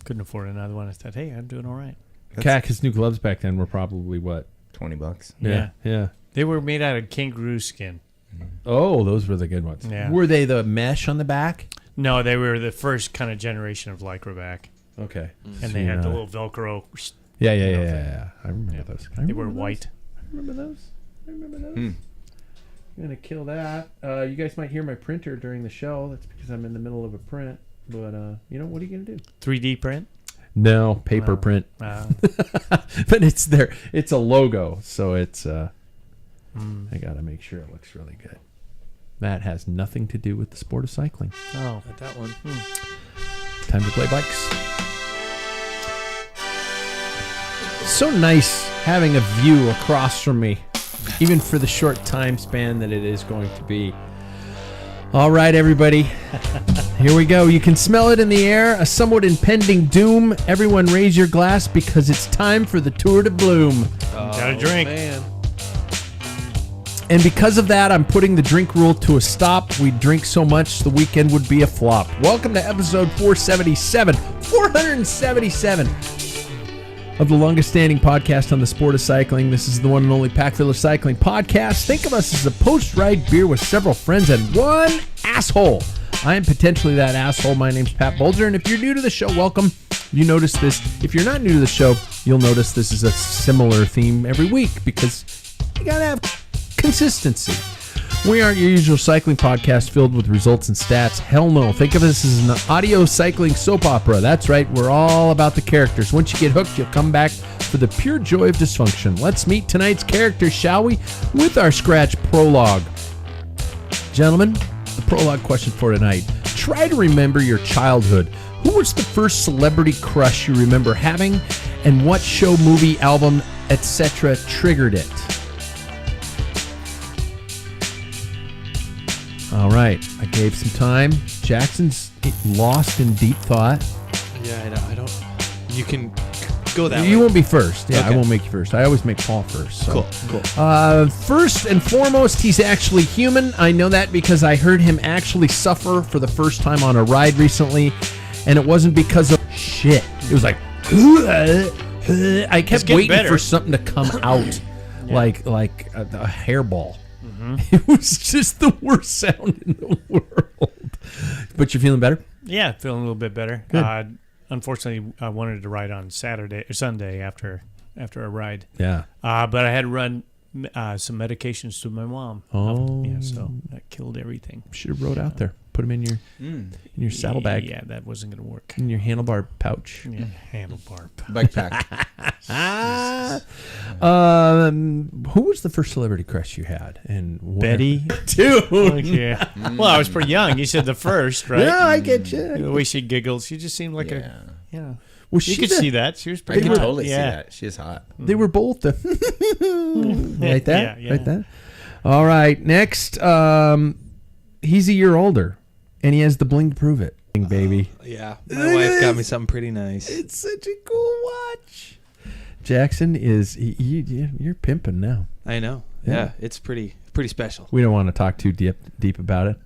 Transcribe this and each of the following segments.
couldn't afford another one. I thought, hey, I'm doing all right. His new gloves back then were probably what? $20. Yeah. They were made out of kangaroo skin. Oh, those were the good ones. Yeah. Were they the mesh on the back? No, they were the first kind of generation of Lycra back. Okay. And they had the little Velcro. Yeah. I remember those. They were white. I remember those. I'm going to kill that. You guys might hear my printer during the show. That's because I'm in the middle of a print. But, what are you going to do? 3D print? No, paper print. But it's there. It's a logo, so it's... I got to make sure it looks really good. That has nothing to do with the sport of cycling. Oh, not that one. Time to play bikes. So nice having a view across from me, even for the short time span that it is going to be. All right, everybody. Here we go. You can smell it in the air, a somewhat impending doom. Everyone raise your glass because it's time for the Tour de Bloom. Got a drink. Man. And because of that, I'm putting the drink rule to a stop. We drink so much, the weekend would be a flop. Welcome to episode 477. 477 of the longest standing podcast on the sport of cycling. This is the one and only Packfiller Cycling Podcast. Think of us as a post-ride beer with several friends and one asshole. I am potentially that asshole. My name's Pat Bolger, and if you're new to the show, welcome. You notice this. If you're not new to the show, you'll notice this is a similar theme every week because you gotta have consistency. We aren't your usual cycling podcast filled with results and stats. Hell no. Think of us as an audio cycling soap opera. That's right. We're all about the characters. Once you get hooked, you'll come back for the pure joy of dysfunction. Let's meet tonight's characters, shall we? With our scratch prologue. Gentlemen, the prologue question for tonight. Try to remember your childhood. Who was the first celebrity crush you remember having, and what show, movie, album, etc. triggered it? All right, I gave some time. Jackson's lost in deep thought. Yeah, I don't. You can go that way. You won't be first. Yeah, Okay. I won't make you first. I always make Paul first. So. Cool. First and foremost, he's actually human. I know that because I heard him actually suffer for the first time on a ride recently, and it wasn't because of shit. It was like, I kept waiting for something to come out, like a hairball. It was just the worst sound in the world. But you're feeling better? Yeah, feeling a little bit better. Good. Unfortunately, I wanted to ride on Saturday or Sunday after a ride. Yeah. But I had to run some medications to my mom. Oh. Yeah, so that killed everything. Should have rode out there. Put them in your saddlebag. Yeah, that wasn't going to work. In your handlebar pouch. Yeah, handlebar. Bike pack. Who was the first celebrity crush you had? And Betty. Dude. Oh, yeah. Well, I was pretty young. You said the first, right? Yeah, I get you. The way she giggles, she just seemed like Was you she could see that. She was I pretty can hot. totally see that. She is hot. They were both the like that, Yeah. like that. All right, next, he's a year older, and he has the bling to prove it, baby. Yeah, my wife got me something pretty nice. It's such a cool watch. Jackson is you're pimping now. I know. Yeah, it's pretty special. We don't want to talk too deep about it.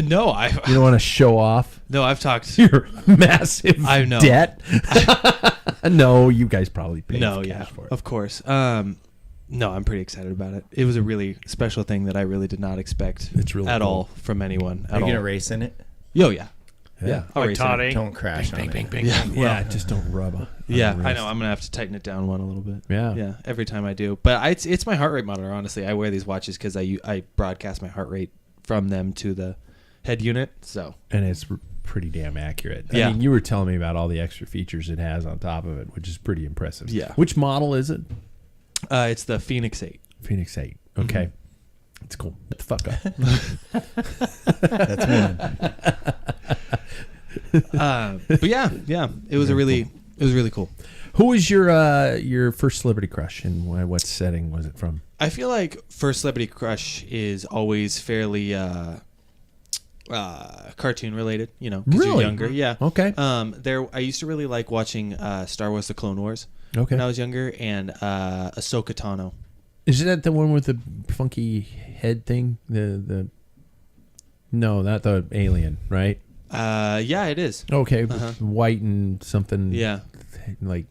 No, You don't want to show off No, I've talked. your massive I know. debt. No, you guys probably paid cash for it. Of course. No, I'm pretty excited about it. It was a really special thing that I really did not expect It's really at cool. all from anyone. Are you going to race in it? Yo, yeah. Yeah. I'll Like race in it. Toddy. Don't crash on it. Yeah, just don't rub on Yeah, the I wrist. know. I'm gonna have to tighten it down a little bit. Yeah. Yeah. Every time I do, but it's my heart rate monitor. Honestly, I wear these watches because I broadcast my heart rate from them to the head unit. So And it's pretty damn accurate. Yeah. I mean, you were telling me about all the extra features it has on top of it, which is pretty impressive. Yeah. Which model is it? it's the Phoenix 8. Phoenix 8. Okay. It's cool. Get the fuck up. That's one. But yeah, it was really cool. Who was your first celebrity crush, and what setting was it from? I feel like first celebrity crush is always fairly cartoon related, because Really? you're younger. Yeah. Okay. I used to really like watching Star Wars: The Clone Wars Okay. when I was younger, and Ahsoka Tano. Is that the one with the funky head thing? No, not the alien, right? Yeah, it is. Okay, Uh-huh. white and something. Yeah, like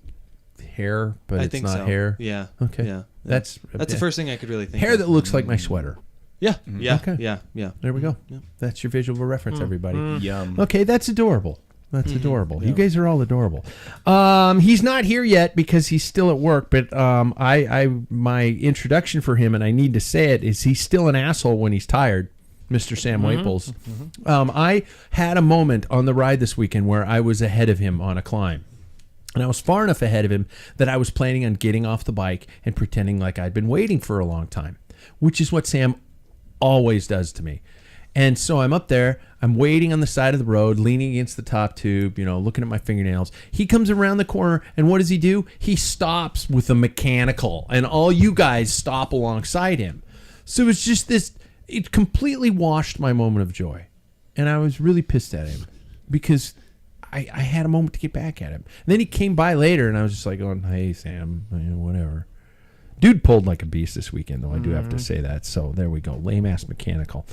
hair, but I it's think not so. hair. Yeah. Okay. Yeah. That's the first thing I could really think hair of. that looks like my sweater. Yeah. Yeah. Okay. Yeah. There we go. Yeah. That's your visual reference, everybody. Yum. Okay, that's adorable. That's adorable. Yeah. You guys are all adorable. He's not here yet because he's still at work. But my introduction for him, and I need to say it, is he's still an asshole when he's tired. Mr. Sam Waples. I had a moment on the ride this weekend where I was ahead of him on a climb. And I was far enough ahead of him that I was planning on getting off the bike and pretending like I'd been waiting for a long time, which is what Sam always does to me. And so I'm up there, I'm waiting on the side of the road, leaning against the top tube, looking at my fingernails. He comes around the corner, and what does he do? He stops with a mechanical, and all you guys stop alongside him. So it's just this, it completely washed my moment of joy. And I was really pissed at him because I had a moment to get back at him. And then he came by later, and I was just like going, hey, Sam, whatever. Dude pulled like a beast this weekend, though. I do have to say that. So there we go. Lame-ass mechanical.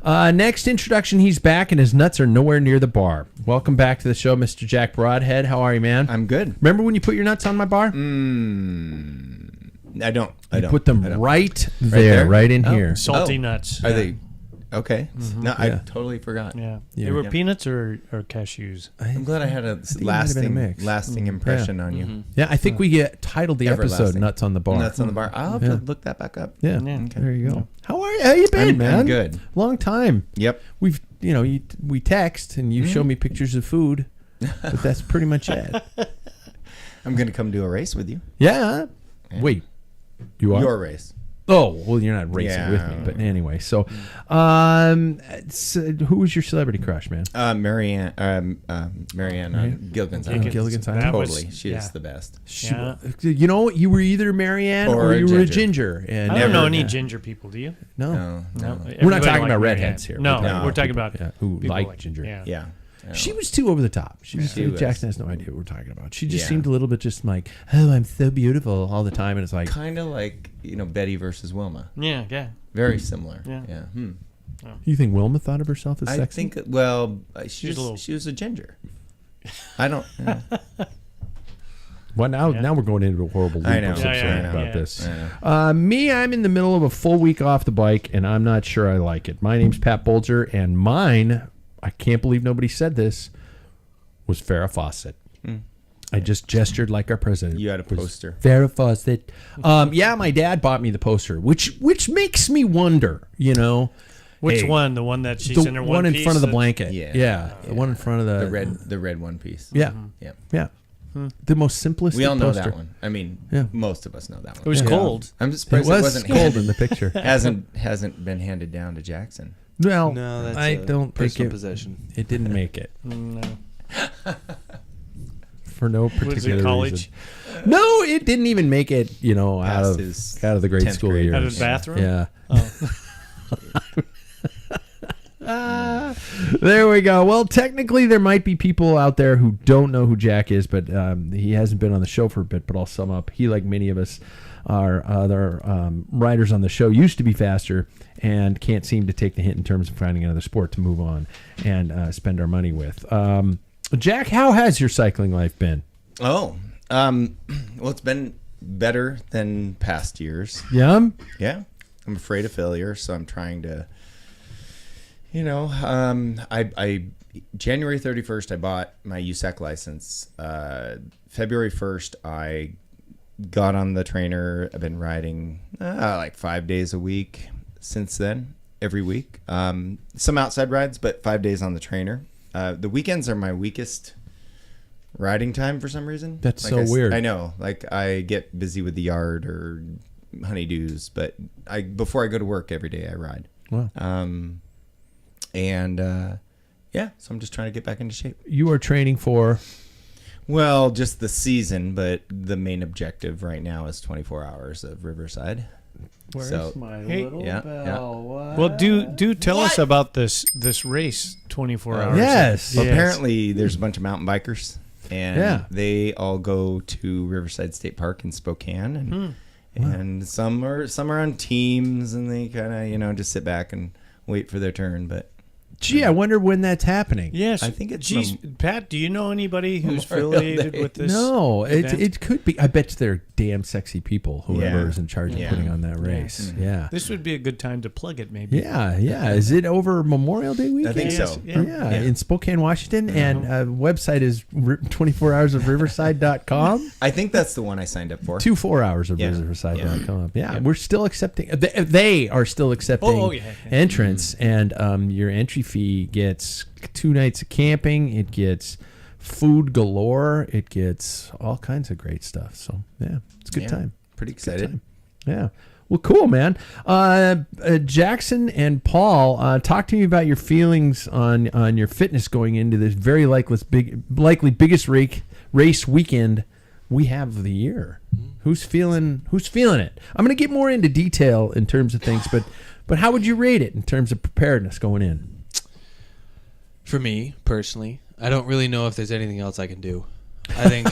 Next introduction, he's back, and his nuts are nowhere near the bar. Welcome back to the show, Mr. Jack Broadhead. How are you, man? I'm good. Remember when you put your nuts on my bar? I don't. Put them I don't. right there, there? right in Oh. here. Salty nuts. Are they okay? No, I Yeah. totally forgot. Yeah. Yeah. They were Yeah. peanuts or cashews. I'm glad I had a it might have been a mix. lasting impression on you. Yeah, I think we titled the episode Everlasting. "Nuts on the Bar." Nuts on the bar. I'll have to look that back up. Yeah, Yeah. Okay. there you go. How are you? How you been, man? I'm good. Long time. Yep. We've, we text and you show me pictures of food, but that's pretty much it. I'm gonna come do a race with you. Yeah. Wait, you are? Your race. Oh, well, you're not racing with me, but anyway. So, who was your celebrity crush, man? Marianne on Gilligan's Island. Gilligan's Island? That was- Totally. She is the best. Yeah. You were either Marianne or you were a ginger. And I don't know any yeah. ginger people, do you? No. No. We're not Everybody talking like about Marianne. redheads here. No, No. we're talking about who people like ginger. Yeah. Yeah. She was too over the top. She was. She was. Jackson has no idea what we're talking about. She just Yeah. seemed a little bit just like, oh, I'm so beautiful all the time, and it's like, Kind of like Betty versus Wilma. Yeah, yeah. Very similar. Yeah. Yeah. you think Wilma thought of herself as I sexy? think. Well, she She's a little- was a ginger. I don't. Yeah. Well, now Yeah. now we're going into a horrible loop I know. of some Yeah, sort yeah, about yeah. this. I know. Me, I'm in the middle of a full week off the bike, and I'm not sure I like it. My name's Pat Bolger, and mine, I can't believe nobody said this, was Farrah Fawcett. I just gestured like our president. You had a was poster. Farrah Fawcett. Yeah, my dad bought me the poster, which makes me wonder, Which Hey, one? The one that she's the in her one in piece front of the that- blanket. Yeah. The one in front of The red one piece. Yeah, Yeah. yeah. The most simplistic. We all know poster. that one. I mean, Yeah. most of us know that It one. was Yeah. cold. I'm just It surprised it was wasn't cold handed, in the picture. hasn't been handed down to Jackson. Well, No, that's I don't think personal it. possession. It didn't make it No. for no particular Was it college? reason. No, it didn't even make it. Out Past of his out of the grade 10th school grade. years. Out of the bathroom? Yeah. Oh. There we go. Well, technically, there might be people out there who don't know who Jack is, but he hasn't been on the show for a bit. But I'll sum up. He, like many of us, our other writers on the show, used to be faster and can't seem to take the hint in terms of finding another sport to move on and spend our money with. Jack, how has your cycling life been? Oh, well, it's been better than past years. Yeah. Yeah, I'm afraid of failure, so I'm trying to. I January 31st I bought my USAC license. February 1st I got on the trainer. I've been riding like 5 days a week since then, every week. Some outside rides, but 5 days on the trainer. The weekends are my weakest riding time for some reason. That's Like so weird. I know. Like I get busy with the yard or honeydews, but before I go to work every day I ride. Wow. So I'm just trying to get back into shape. You are training for. Well, just the season, but the main objective right now is 24 hours of Riverside. my Hey, little yeah, bell? Well, do tell us about this race, 24 hours. Yes. Well, Yes. apparently there's a bunch of mountain bikers, and Yeah. they all go to Riverside State Park in Spokane, and some are on teams, and they kind of just sit back and wait for their turn. But Gee, I wonder when that's happening. Yes. I think it's Geez, Pat, do you know anybody who's affiliated with this? No, event? it could be. I bet they're damn sexy people, whoever Yeah. is in charge of Yeah. putting on that race. Yeah. This would be a good time to plug it, maybe. Yeah. Is it over Memorial Day weekend? I think Yes, so. yeah. In Spokane, Washington. And website is 24hoursofriverside.com. I think that's the one I signed up for. 4 hours of Yeah. riverside.com. Yeah, we're still accepting. They are still accepting entrance, and your entry fee gets 2 nights of camping. It gets food galore. It gets all kinds of great stuff. So yeah, it's a good time. Pretty It's a good excited. time. Yeah. Well, cool, man. Jackson and Paul, talk to me about your feelings on your fitness going into this very likely biggest race weekend we have of the year. Who's feeling it? I'm going to get more into detail in terms of things, but how would you rate it in terms of preparedness going in? For me, personally, I don't really know if there's anything else I can do. I think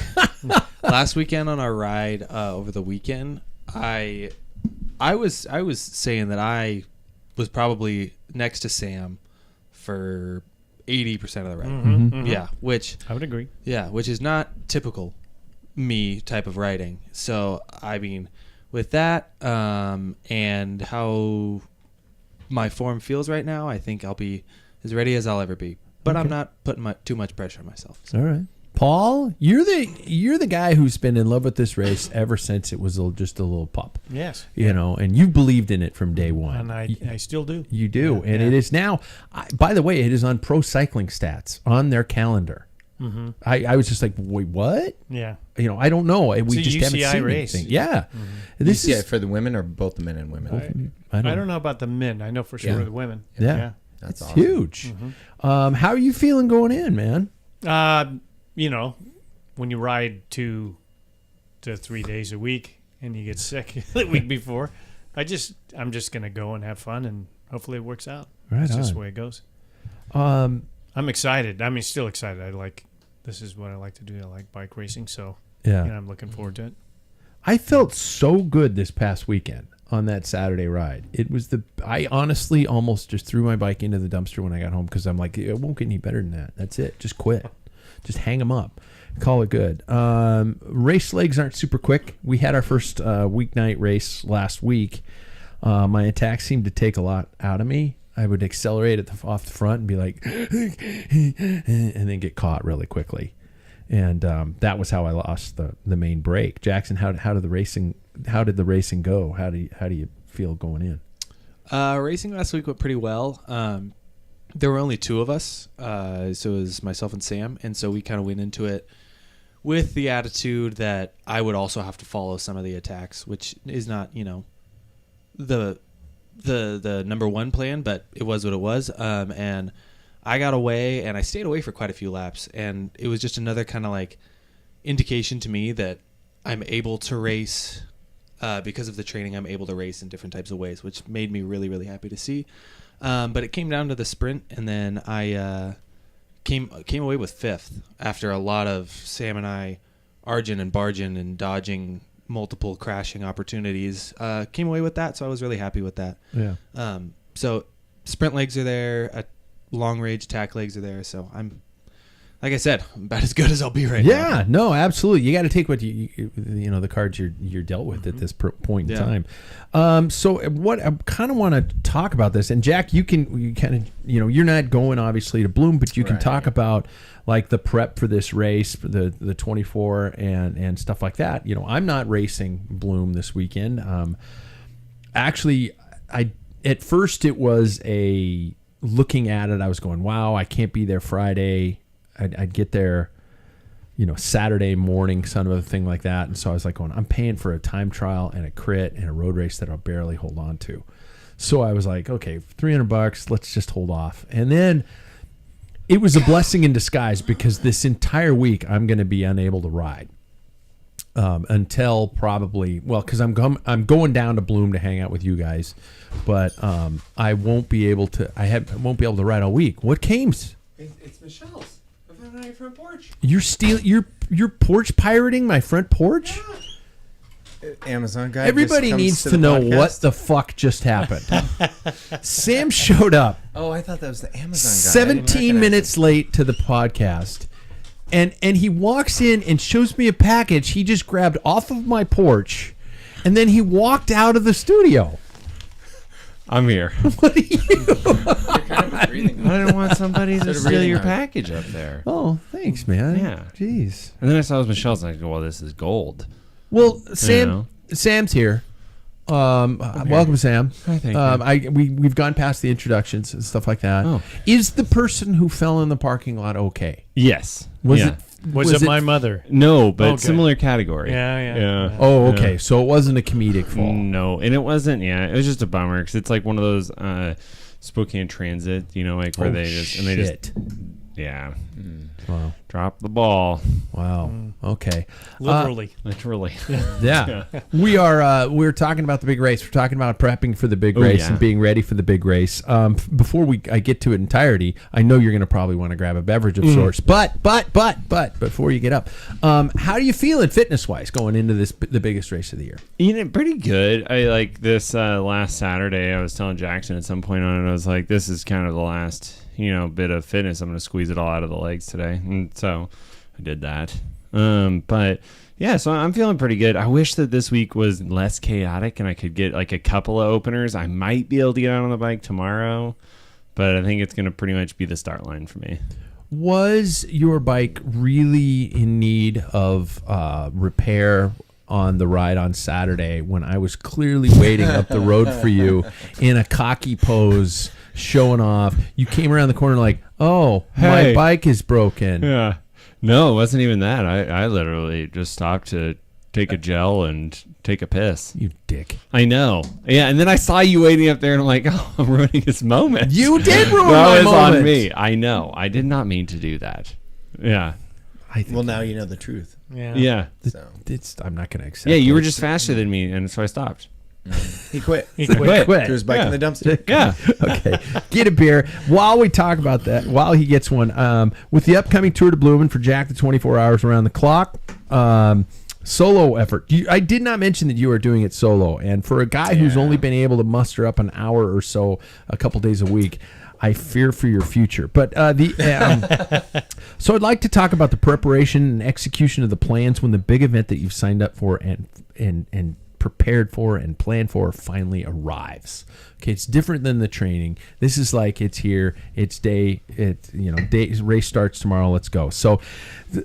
last weekend on our ride over the weekend, I was saying that I was probably next to Sam for 80% of the ride. Yeah, which I would agree. Yeah, which is not typical me type of riding. So, I mean, with that and how my form feels right now, I think I'll be as ready as I'll ever be. But I'm not putting too much pressure on myself. So. All right. Paul, you're the guy who's been in love with this race ever since it was just a little pup. Yes. You know, and you believed in it from day one. And I still do. You do. And it is now, by the way, it is on Pro Cycling Stats on their calendar. Mm-hmm. I was just like, wait, what? Yeah. You know, I don't know. We It's a just haven't UCI seen race. anything. Yeah. Mm-hmm. This UCI is for the women or both the men and women? I don't know about the men. I know for sure Yeah. the women. Yeah. That's it's awesome. huge. How are you feeling going in, man? You know, when you ride 2 to 3 days a week and you get sick the week before, I'm just gonna go and have fun, and hopefully it works out. Right It's just on. the way it goes. Um, I'm excited. I mean, still excited. This is what I like to do. I like bike racing, so yeah. I'm looking forward to it. I felt so good this past weekend on that Saturday ride. I honestly almost just threw my bike into the dumpster when I got home because I'm like, it won't get any better than that. That's it. Just quit. Just hang them up. Call it good. Race legs aren't super quick. We had our first weeknight race last week. My attack seemed to take a lot out of me. I would accelerate off the front and be like, and then get caught really quickly. And that was how I lost the main break. Jackson, how did the racing go? How do you feel going in? Racing last week went pretty well. There were only 2 of us, so it was myself and Sam, and so we kind of went into it with the attitude that I would also have to follow some of the attacks, which is not, the number one plan, but it was what it was. And I got away, and I stayed away for quite a few laps, and it was just another kind of like indication to me that I'm able to race because of the training. I'm able to race in different types of ways, which made me really, really happy to see. But it came down to the sprint, and then I came away with 5th after a lot of Sam and I arging and barging and dodging multiple crashing opportunities. Came away with that, so I was really happy with that. Yeah. So sprint legs are there, long range attack legs are there, so I'm, like I said, about as good as I'll be right now. Yeah, no, absolutely. You got to take what the cards you're dealt with at this point in time. So what I kind of want to talk about this, and Jack, you kind of you're not going obviously to Bloom, but you can talk about like the prep for this race, for the 24 and stuff like that. I'm not racing Bloom this weekend. Actually, at first it was looking at it, I was going, wow, I can't be there Friday. I'd get there, Saturday morning, some of a thing like that. And so I was like, I'm paying for a time trial and a crit and a road race that I'll barely hold on to. So I was like, okay, $300, let's just hold off. And then it was a blessing in disguise because this entire week I'm going to be unable to ride until probably, because I'm going down to Bloom to hang out with you guys, but I won't be able to. Won't be able to ride all week. What cames? It's Michelle's. I found it on your front porch. You're porch pirating my front porch? Amazon guy. Everybody just comes needs to the know podcast? what the fuck just happened. Sam showed up Oh, I thought that was the Amazon guy. 17 minutes late to the podcast. And he walks in and shows me a package he just grabbed off of my porch. And then he walked out of the studio. I'm here. What are you? I didn't want somebody to steal your package up there. Oh, thanks, man. Yeah. Jeez. And then I saw it was Michelle's, and I go, well, this is gold. Well, Sam, know. Sam's here. Welcome, Sam. Hi, thank you. We've gone past the introductions and stuff like that. Oh. Is the person who fell in the parking lot okay? Yes. Was Yeah. it? Was it my mother? No, but Okay. similar category. Yeah. Oh, okay. So it wasn't a comedic fall. No, and it wasn't. Yeah, it was just a bummer because it's like one of those Spokane Transit, like where they just yeah, Wow. drop the ball, Wow. Okay. Literally. literally. Yeah. We're talking about the big race. We're talking about prepping for the big race yeah. and being ready for the big race. Before I get to it entirety, I know you're going to probably want to grab a beverage of sorts. But before you get up, how do you feel fitness wise going into the biggest race of the year? Pretty good. I like this last Saturday. I was telling Jackson at some point on it. I was like, this is kind of the last bit of fitness. I'm going to squeeze it all out of the legs today, and so I did that. But yeah, so I'm feeling pretty good. I wish that this week was less chaotic and I could get like a couple of openers. I might be able to get out on the bike tomorrow, but I think it's going to pretty much be the start line for me. Was your bike really in need of repair on the ride on Saturday when I was clearly waiting up the road for you in a cocky pose, showing off? You came around the corner like, oh, my Hey. bike is broken. Yeah. No, it wasn't even that. I literally just stopped to take a gel and take a piss. You dick. I know. Yeah, and then I saw you waiting up there, and I'm like, oh, I'm ruining his moment. You did ruin that my was moment. on me. I know. I did not mean to do that. Yeah. I think Well, now you know the truth. Yeah. Yeah. So I'm not going to accept Yeah, you were this. just faster than me, and so I stopped. he quit. He quit. Quit. Threw his bike Yeah. in the dumpster. Yeah. Okay, get a beer. While we talk about that, while he gets one, with the upcoming Tour de Bloemen for Jack the 24 hours around the clock, solo effort. I did not mention that you are doing it solo, and for a guy who's only been able to muster up an hour or so a couple days a week, I fear for your future. But so I'd like to talk about the preparation and execution of the plans when the big event that you've signed up for and prepared for and planned for finally arrives. Okay, it's different than the training. This is like it's here, it's day, race starts tomorrow, let's go. So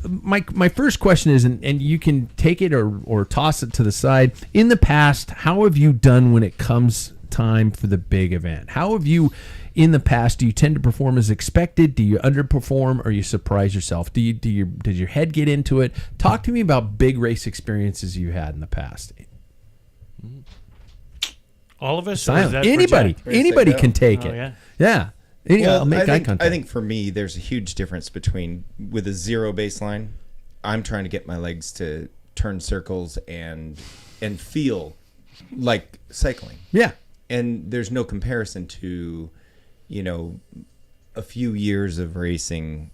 my first question is, and you can take it or toss it to the side. In the past, how have you done when it comes time for the big event? How have you in the past, do you tend to perform as expected? Do you underperform, or you surprise yourself? Did your head get into it? Talk to me about big race experiences you had in the past. All of us? Or is Silent. that for Anybody, Jack? anybody go. can take Oh, it. yeah. Yeah. I'll make eye contact. I think for me, there's a huge difference between with a zero baseline. I'm trying to get my legs to turn circles and feel like cycling. Yeah. And there's no comparison to, a few years of racing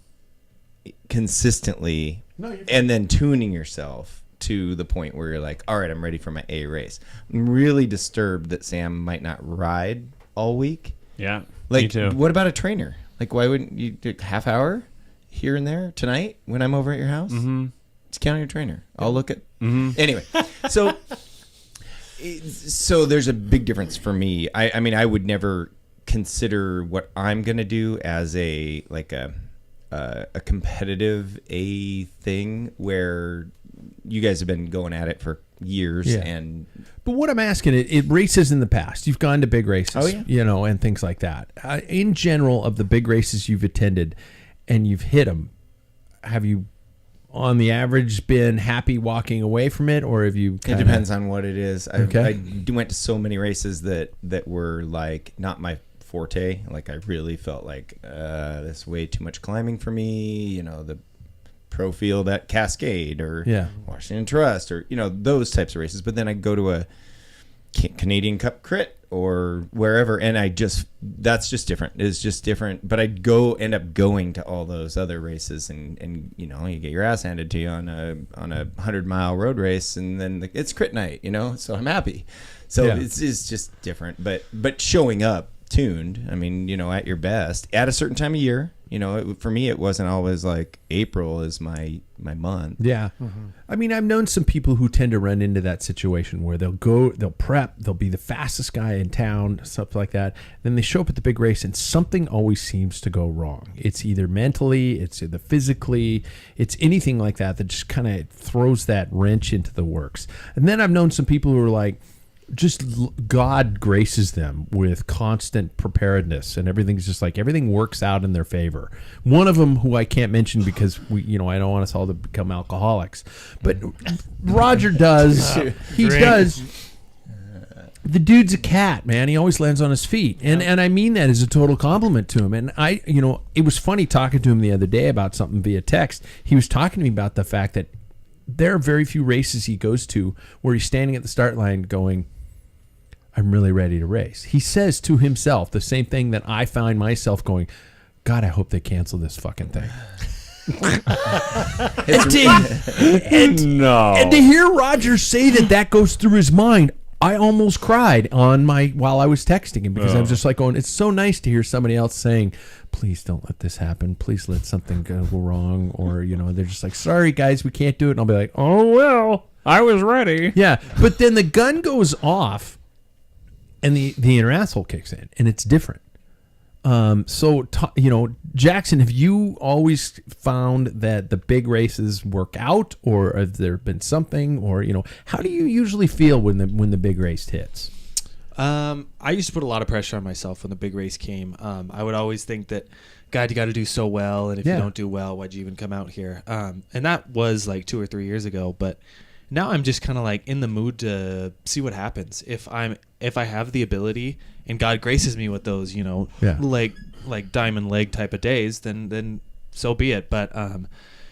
consistently and then tuning yourself to the point where you're like, all right, I'm ready for my A race. I'm really disturbed that Sam might not ride all week. Yeah. Like, me too. what about a trainer? Like, why wouldn't you do a half hour here and there tonight when I'm over at your house? Mm-hmm. Just count on your trainer. I'll look at. Mm-hmm. Anyway, so there's a big difference for me. I mean, I would never consider what I'm gonna do as a competitive thing where you guys have been going at it for years. Yeah. And But what I'm asking, it races in the past. You've gone to big races, Oh, yeah. and things like that. In general, of the big races you've attended and you've hit them, have you, on the average, been happy walking away from it, or have you? it depends on what it is. Okay. I went to so many races that were like not my forte. Like, I really felt like this is way too much climbing for me. The pro field at Cascade or Yeah. Washington Trust or those types of races. But then I go to Canadian Cup crit or wherever, and that's just different. It's just different. But I'd end up going to all those other races, and you know, you get your ass handed to you on a 100-mile road race, and then it's crit night, you know. So I'm happy. So it's just different. But showing up tuned, I mean, you know, at your best at a certain time of year. You know, for me, it wasn't always like April is my month. Yeah. Mm-hmm. I mean, I've known some people who tend to run into that situation where they'll prep, they'll be the fastest guy in town, stuff like that. Then they show up at the big race and something always seems to go wrong. It's either mentally, it's either physically, it's anything like that just kind of throws that wrench into the works. And then I've known some people who are like, just God graces them with constant preparedness, and everything's just like everything works out in their favor. One of them, who I can't mention because I don't want us all to become alcoholics, but Roger does. He does. The dude's a cat, man. He always lands on his feet, and I mean that as a total compliment to him. And it was funny talking to him the other day about something via text. He was talking to me about the fact that there are very few races he goes to where he's standing at the start line going, I'm really ready to race. He says to himself the same thing that I find myself going, God, I hope they cancel this fucking thing. and to hear Roger say that goes through his mind, I almost cried while I was texting him, because I was just like going, it's so nice to hear somebody else saying, please don't let this happen. Please let something go wrong. Or, they're just like, sorry guys, we can't do it. And I'll be like, oh, well, I was ready. Yeah. But then the gun goes off and the inner asshole kicks in, and it's different. Jackson, have you always found that the big races work out, or have there been something, or, how do you usually feel when the big race hits? I used to put a lot of pressure on myself when the big race came. I would always think that, God, you got to do so well, and if you don't do well, why'd you even come out here? And that was like 2 or 3 years ago, but now I'm just kind of like in the mood to see what happens. If I have the ability and God graces me with those, like diamond leg type of days, then so be it. But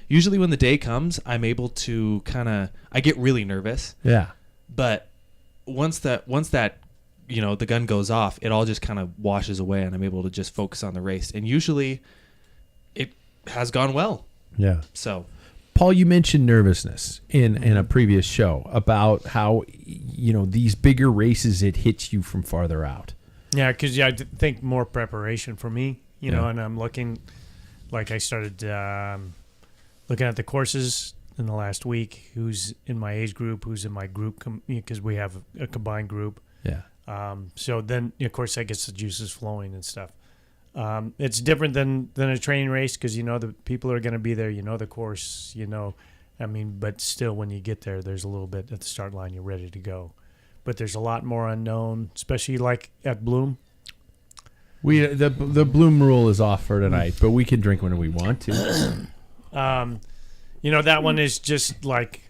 usually when the day comes, I'm able to I get really nervous. Yeah. But once that the gun goes off, it all just kind of washes away, and I'm able to just focus on the race. And usually it has gone well. Yeah. So, Paul, you mentioned nervousness in a previous show about how, these bigger races, it hits you from farther out. Yeah, because I think more preparation for me, and I'm looking, like I started looking at the courses in the last week, who's in my age group, who's in my group, because we have a combined group. Yeah. So then, of course, that gets the juices flowing and stuff. It's different than a training race, because the people are going to be there, the course, but still when you get there, there's a little bit at the start line, you're ready to go. But there's a lot more unknown, especially like at Bloom. The Bloom rule is off for tonight, but we can drink when we want to. That one is just like,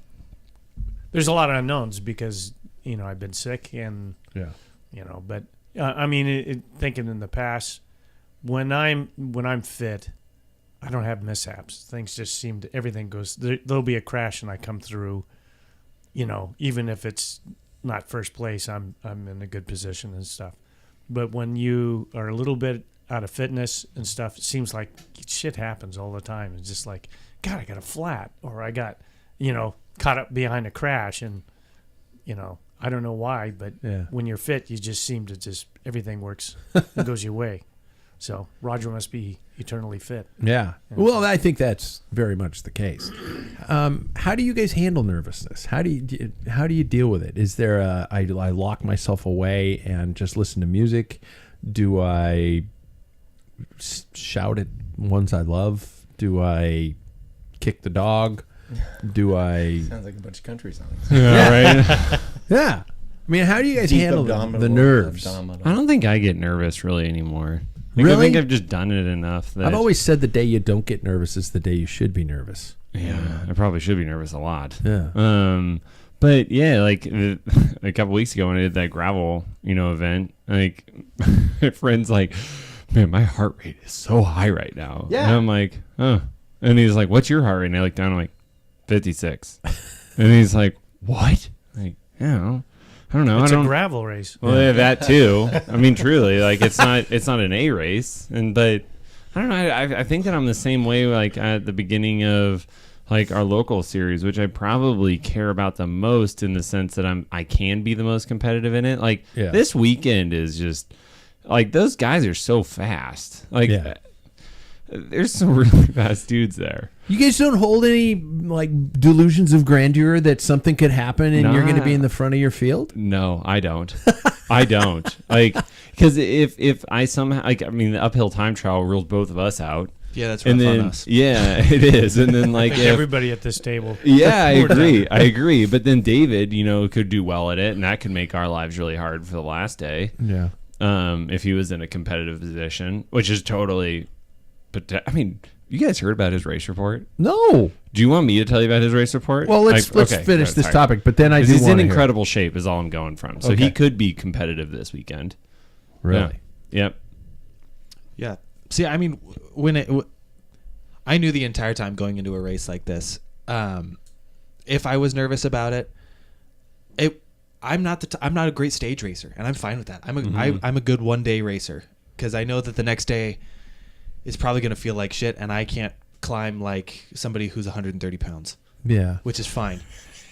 there's a lot of unknowns because, I've been sick and, but thinking in the past, when I'm fit, I don't have mishaps. Things just seem to, everything goes, there'll be a crash and I come through, even if it's not first place, I'm in a good position and stuff. But when you are a little bit out of fitness and stuff, it seems like shit happens all the time. It's just like, God, I got a flat, or I got, caught up behind a crash, and, I don't know why, but when you're fit, you just seem to everything works and goes your way. So Roger must be eternally fit. Yeah. Well, I think that's very much the case. How do you guys handle nervousness? How do you deal with it? Is there I lock myself away and just listen to music? Do I shout at ones I love? Do I kick the dog? Do I... Sounds like a bunch of country songs. Yeah, right? Yeah. I mean, how do you guys handle the nerves? I don't think I get nervous really anymore. Really? I think I've just done it enough. I've always said the day you don't get nervous is the day you should be nervous. Yeah, I probably should be nervous a lot. Yeah. But yeah, like a couple weeks ago when I did that gravel, event, like my friend's like, man, my heart rate is so high right now. Yeah. And I'm like, oh. And he's like, what's your heart rate? And I look down, I'm like, 56. And he's like, what? I'm like, I don't know. It's I don't. a gravel race. Well, yeah, that too. I mean, truly, like it's not an A race, but I don't know. I think that I'm the same way. Like at the beginning of like our local series, which I probably care about the most in the sense that I can be the most competitive in it. Like this weekend is just like those guys are so fast. Like there's some really fast dudes there. You guys don't hold any like delusions of grandeur that something could happen and you're going to be in the front of your field? No, I don't. I don't. Like, because if I somehow, like, I mean, the uphill time trial rules both of us out. Yeah, that's rough on us. Yeah, it is. And then like everybody at this table. Yeah, I agree. I agree. But then David, could do well at it, and that could make our lives really hard for the last day. Yeah. If he was in a competitive position, which is totally. But I mean, you guys heard about his race report? No. Do you want me to tell you about his race report? Well, let's finish this topic, but then I do want to he's in incredible shape is all I'm going from. So he could be competitive this weekend. Really? Yeah. Yep. Yeah. See, I mean, I knew the entire time going into a race like this, if I was nervous about it, I'm not a great stage racer, and I'm fine with that. I'm a good one-day racer because I know that the next day is probably going to feel like shit, and I can't climb like somebody who's 130 pounds. Yeah, which is fine.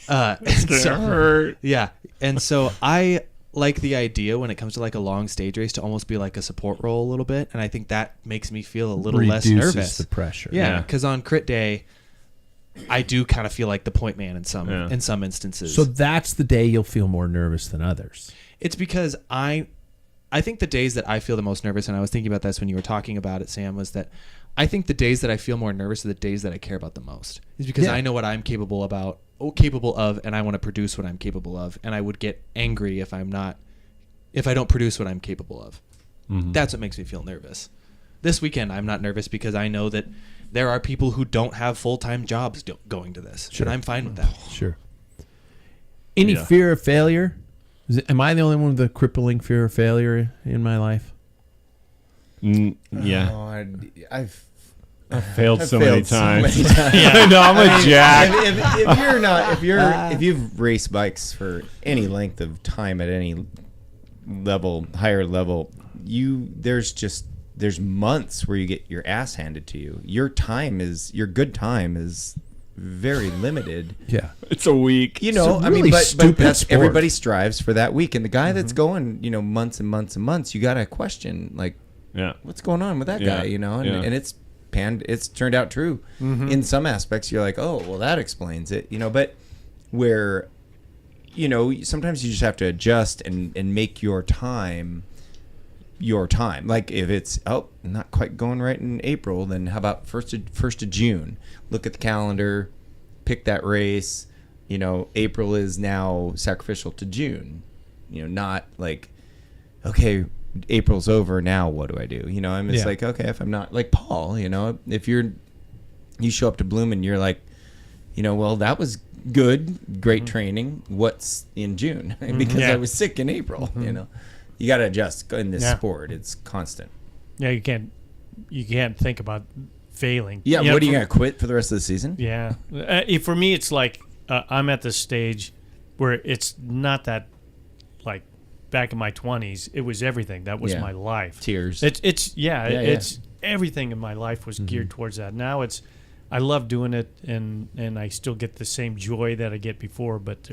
Yeah, and so I like the idea when it comes to like a long stage race to almost be like a support role a little bit, and I think that makes me feel a little less nervous. The pressure. Yeah, because on crit day, I do kind of feel like the point man in some instances. So that's the day you'll feel more nervous than others. It's because I think the days that I feel the most nervous, and I was thinking about this when you were talking about it, Sam, was that I think the days that I feel more nervous are the days that I care about the most. Is because I know what I'm capable of, and I want to produce what I'm capable of, and I would get angry if I don't produce what I'm capable of. Mm-hmm. That's what makes me feel nervous. This weekend, I'm not nervous because I know that there are people who don't have full-time jobs going to this, and I'm fine with that. Sure. Any fear of failure? Am I the only one with a crippling fear of failure in my life? Yeah. Oh, I've failed so many times. Yeah. No, I'm a jack. If you've raced bikes for any length of time at any level, higher level, there's months where you get your ass handed to you. Your good time is very limited. Yeah, it's a week. But everybody strives for that week, and the guy that's going, months and months and months, you got to question what's going on with that guy, and it's turned out true in some aspects. You're like, oh, well, that explains it, but where, sometimes you just have to adjust and make your time. Like if it's not quite going right in April, then how about first of June? Look at the calendar, pick that race. April is now sacrificial to June. Not like, okay, April's over now. What do I do? I'm just like, okay, if I'm not like Paul, if you show up to Bloom and you're like, well, that was good, great training. What's in June? Because I was sick in April. You got to adjust in this sport. It's constant. Yeah, you can't think about failing. Yeah, what are you going to quit for the rest of the season? Yeah. For me, it's like I'm at the stage where it's not that like back in my 20s. It was everything. That was my life. Tears. It's everything in my life was geared towards that. Now I love doing it, and I still get the same joy that I get before, but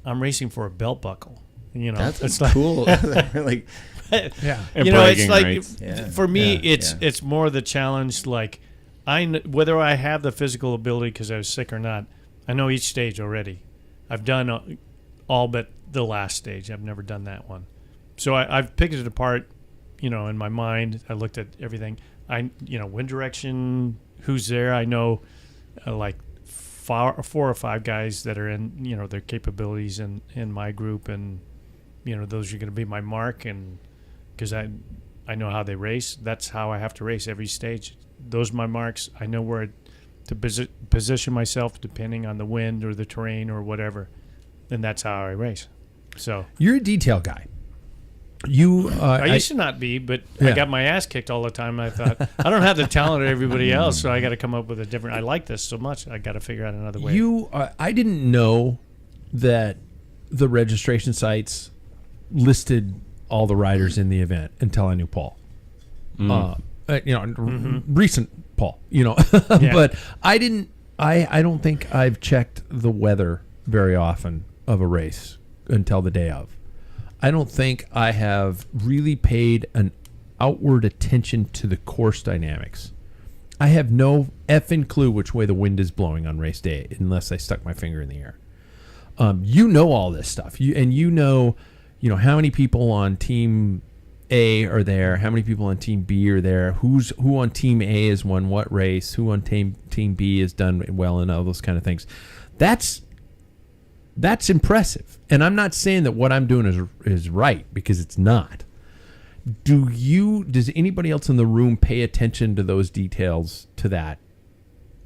I'm racing for a belt buckle. That's cool. Like, it's like for me, it's more the challenge. Like, whether I have the physical ability because I was sick or not, I know each stage already. I've done all but the last stage. I've never done that one, so I've picked it apart. In my mind, I looked at everything. Wind direction, who's there. I know, like 4 or 5 guys that are in their capabilities in my group, and those are going to be my mark, and because I know how they race. That's how I have to race every stage. Those are my marks. I know where to position myself depending on the wind or the terrain or whatever, and that's how I race. So you're a detail guy. I used to not be, but I got my ass kicked all the time. I thought I don't have the talent of everybody else, so I got to come up with a different. I like this so much, I got to figure out another way. I didn't know that the registration sites listed all the riders in the event until I knew Paul. Recent Paul, but I didn't. I don't think I've checked the weather very often of a race until the day of. I don't think I have really paid an outward attention to the course dynamics. I have no effing clue which way the wind is blowing on race day unless I stuck my finger in the air. All this stuff. You know how many people on team A are there, how many people on team B are there, who on team A has won what race, who on team B has done well, and all those kind of things. That's impressive. And I'm not saying that what I'm doing is right, because it's not. Does anybody else in the room pay attention to those details to that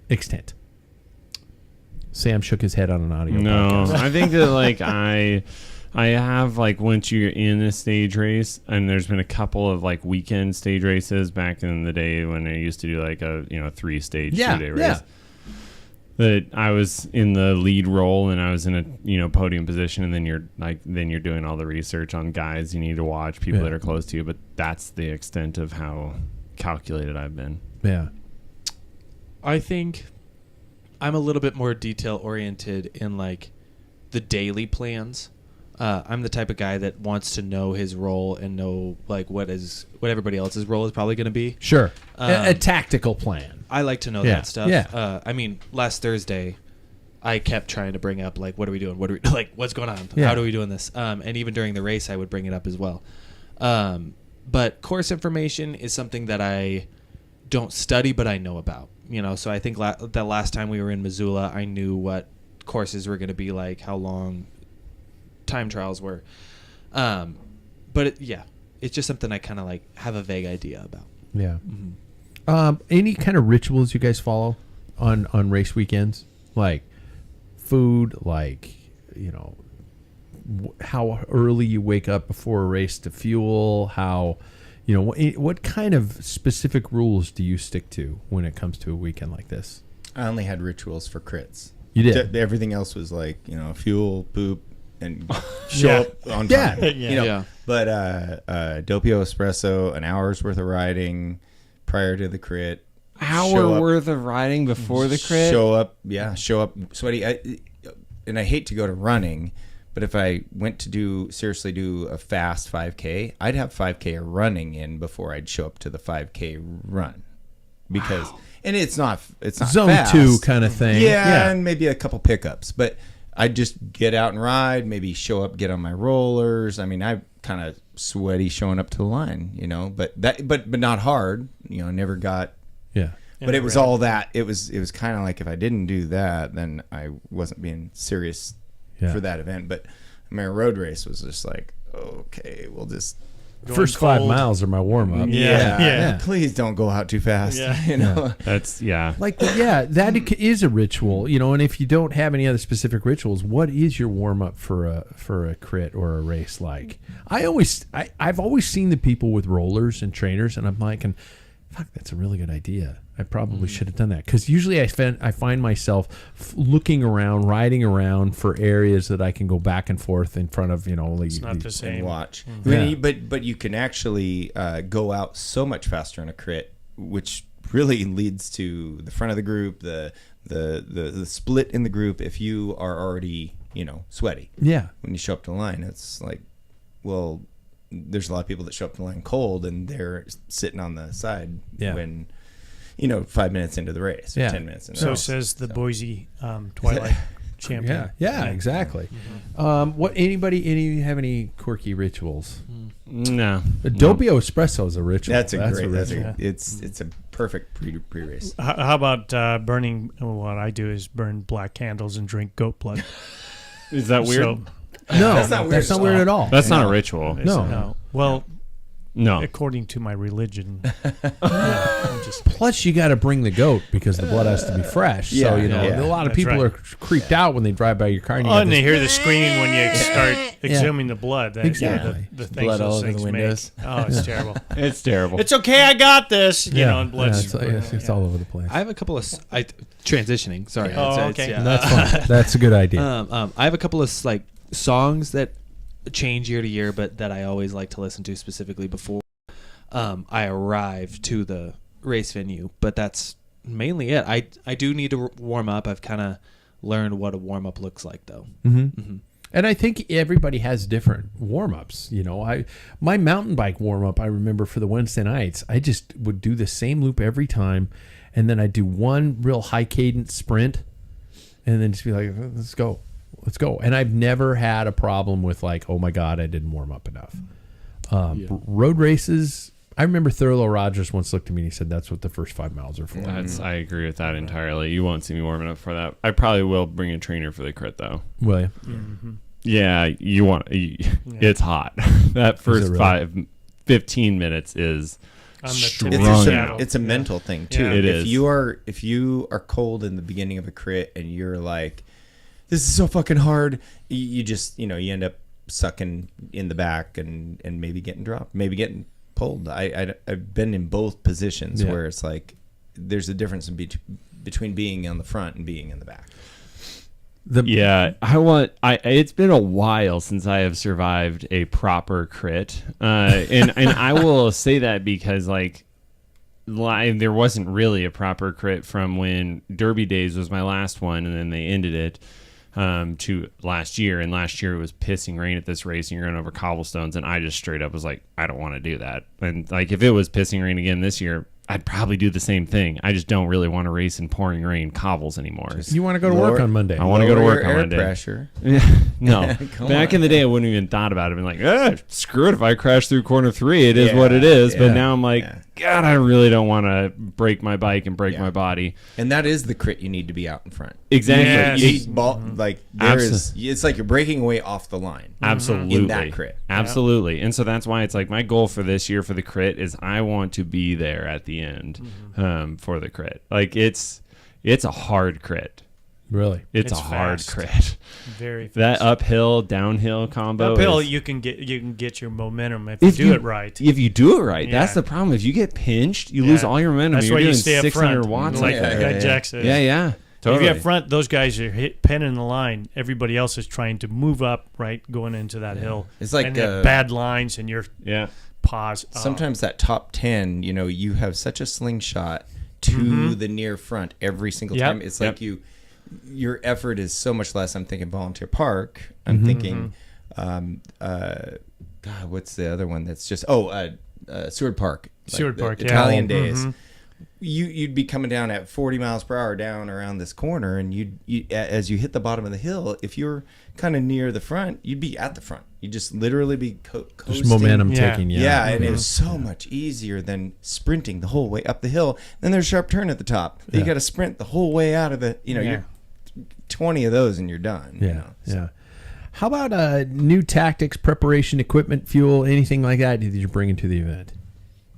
extent? Sam shook his head on an audio podcast. I think that I have, once you're in a stage race, and there's been a couple of weekend stage races back in the day when I used to do a 3-stage 2-day race. That I was in the lead role and I was in a podium position, and then you're doing all the research on guys you need to watch, people that are close to you, but that's the extent of how calculated I've been. Yeah. I think I'm a little bit more detail oriented in the daily plans. I'm the type of guy that wants to know his role and know what everybody else's role is probably going to be. Sure. A tactical plan. I like to know that stuff. Yeah. Last Thursday, I kept trying to bring up what are we doing? What's going on? Yeah. How are we doing this? And even during the race, I would bring it up as well. But course information is something that I don't study, but I know about. So I think the last time we were in Missoula, I knew what courses were going to be like, how long time trials were. But it's just something I kind of have a vague idea about. Yeah. Mm-hmm. Any kind of rituals you guys follow on race weekends? Like food, how early you wake up before a race to fuel, how, what kind of specific rules do you stick to when it comes to a weekend like this? I only had rituals for crits. You did? Everything else was fuel, poop, and show up on time. But Doppio Espresso, an hour's worth of riding prior to the crit. Hour worth of riding before the crit? Show up sweaty. And I hate to go to running, but if I went to do a fast 5K, I'd have 5K running in before I'd show up to the 5K run. Because and it's not zone fast. 2 kind of thing. Yeah, and maybe a couple pickups, but I'd just get out and ride, maybe show up, get on my rollers. I mean, I'm kind of sweaty showing up to the line, but not hard, never got. Yeah. But it was all that. It was kind of if I didn't do that, then I wasn't being serious for that event. But my road race was just okay, we'll just. First 5 miles are my warm up. Yeah. Please don't go out too fast. Yeah. That's that is a ritual, and if you don't have any other specific rituals, what is your warm up for a crit or a race like? I've always seen the people with rollers and trainers, and I'm and fuck, that's a really good idea. I probably should have done that, because usually I find myself looking around, riding around for areas that I can go back and forth in front of. It's not the same. And watch. Mm-hmm. But you can actually go out so much faster in a crit, which really leads to the front of the group, the split in the group. If you are already sweaty, when you show up to the line, it's there's a lot of people that show up to the line cold, and they're sitting on the side when 5 minutes into the race, or 10 minutes into the race. So says the Boise Twilight champion. Yeah, exactly. Any have any quirky rituals? No. Doppio Espresso is a ritual. That's a great. It's a perfect pre-race. How about burning? What I do is burn black candles and drink goat blood. Is that weird? No, that's not weird at all. That's not a ritual. No. Well, no. According to my religion. Plus, you got to bring the goat because the blood has to be fresh. So, a lot of people are creeped out when they drive by your car. And they hear the screaming when you start exhuming the blood. Exactly. The blood all over the windows. Oh, it's terrible. It's terrible. It's okay, I got this. And blood. It's all over the place. I have a couple of transitioning. Sorry. Oh, okay. That's fine. That's a good idea. I have a couple of songs that change year to year, but that I always like to listen to specifically before I arrive to the race venue. But that's mainly it. I do need to warm up. I've kind of learned what a warm up looks like, though. And I think everybody has different warm-ups. You know, my mountain bike warm-up, I remember for the Wednesday nights, I just would do the same loop every time, and then I'd do one real high cadence sprint, and then just be like, let's go. And I've never had a problem with like, oh my God, I didn't warm up enough. Road races, I remember Thurlow Rogers once looked at me and he said, that's what the first 5 miles are for. I agree with that entirely. You won't see me warming up for that. I probably will bring a trainer for the crit though. Will you? Yeah, it's hot. That first really? 15 minutes is strong. It's a mental thing too. Yeah. It if is. If you are cold in the beginning of a crit and you're like, this is so fucking hard, you just you end up sucking in the back and maybe getting dropped, maybe getting pulled. I've been in both positions where it's like there's a difference between being on the front and being in the back. It's been a while since I have survived a proper crit, and I will say that because there wasn't really a proper crit from when Derby Days was my last one, and then they ended it to last year, and last year it was pissing rain at this race, and you're going over cobblestones, and I just straight up was like, I don't want to do that. And like if it was pissing rain again this year, I'd probably do the same thing. I just don't really want to race in pouring rain cobbles anymore. You want to go to work on Monday. I want to go to work on Monday. Pressure. No. Back in the day, I wouldn't even thought about it. I'd been like, screw it. If I crash through corner 3, it is what it is. But now I'm like, God, I really don't want to break my bike and break my body. And that is the crit you need to be out in front. Exactly. Yes. You need ball, it's like you're breaking away off the line. Absolutely. In that crit. Absolutely. And so that's why it's like my goal for this year for the crit is I want to be there at the end for the crit. Like it's a hard crit. Really? It's a hard crit. Very fast. That uphill downhill combo. Uphill you can get your momentum if you do it right. If you do it right, that's the problem. If you get pinched, you lose all your momentum. That's You're why you doing stay up 600 front. watts like that. Jack says. Yeah. Totally. If you're up front, those guys are penning the line. Everybody else is trying to move up, right, going into that hill. It's like and bad lines, and you're pause. Sometimes that top 10, you have such a slingshot to the near front every single time. It's like your effort is so much less. I'm thinking Volunteer Park. I'm thinking, God, what's the other one that's just, Seward Park. Seward Park, Italian Days. You'd be coming down at 40 miles per hour down around this corner, and you as you hit the bottom of the hill, if you're kind of near the front, you'd be at the front. You'd just literally be coasting. Just momentum taking, and it was so much easier than sprinting the whole way up the hill. Then there's a sharp turn at the top. You got to sprint the whole way out of it. You're 20 of those and you're done. Yeah. How about new tactics, preparation, equipment, fuel, anything like that you're bringing to the event?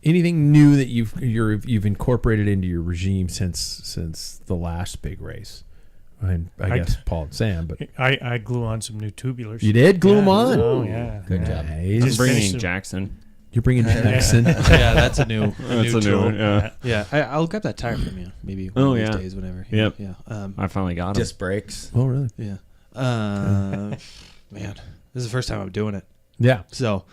Anything new that you've incorporated into your regime since the last big race? I guess Paul and Sam, but I glue on some new tubulars. You did glue them on. Oh yeah, good job. I'm bringing Jackson. You're bringing Jackson. Yeah, that's a new tool. One, yeah. I'll grab that tire from you maybe one of these days, whenever. Yep. Yeah. I finally got it. Disc brakes. Oh really? Yeah. Man, this is the first time I'm doing it. Yeah. So,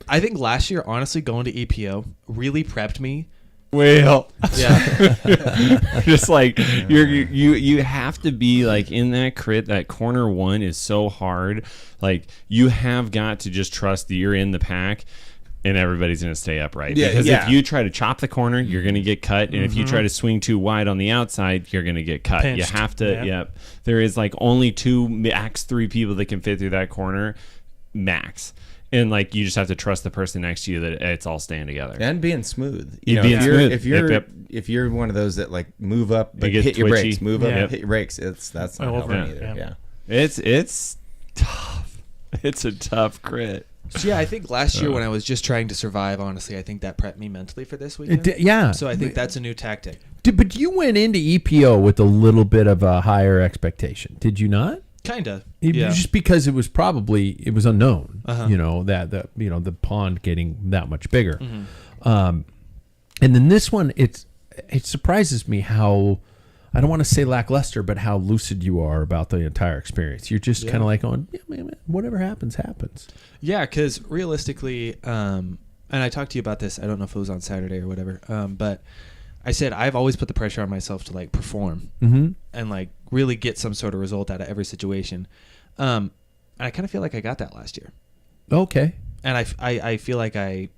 I think last year, honestly, going to EPO really prepped me. Well, yeah, just like you have to be like in that crit. That corner 1 is so hard. Like you have got to just trust that you're in the pack, and everybody's going to stay upright. Because if you try to chop the corner, you're going to get cut, and if you try to swing too wide on the outside, you're going to get cut. Pinched. You have to. Yep. There is like only 2 max 3 people that can fit through that corner, max. And like you just have to trust the person next to you that it's all staying together and being smooth. If you're one of those that like move up but hit your brakes, move up and hit your brakes, that's not helping either. Yeah. It's tough. It's a tough crit. So I think last year when I was just trying to survive, honestly, I think that prepped me mentally for this weekend. So I think that's a new tactic. But you went into EPO with a little bit of a higher expectation, did you not? Kinda, just because it was unknown. That the pond getting that much bigger, and then this one it surprises me how. I don't want to say lackluster, but how lucid you are about the entire experience. You're just kind of like going, yeah, man, whatever happens, happens. Yeah, because realistically, and I talked to you about this. I don't know if it was on Saturday or whatever, but I said I've always put the pressure on myself to like perform and like really get some sort of result out of every situation. And I kind of feel like I got that last year. Okay. And I feel like I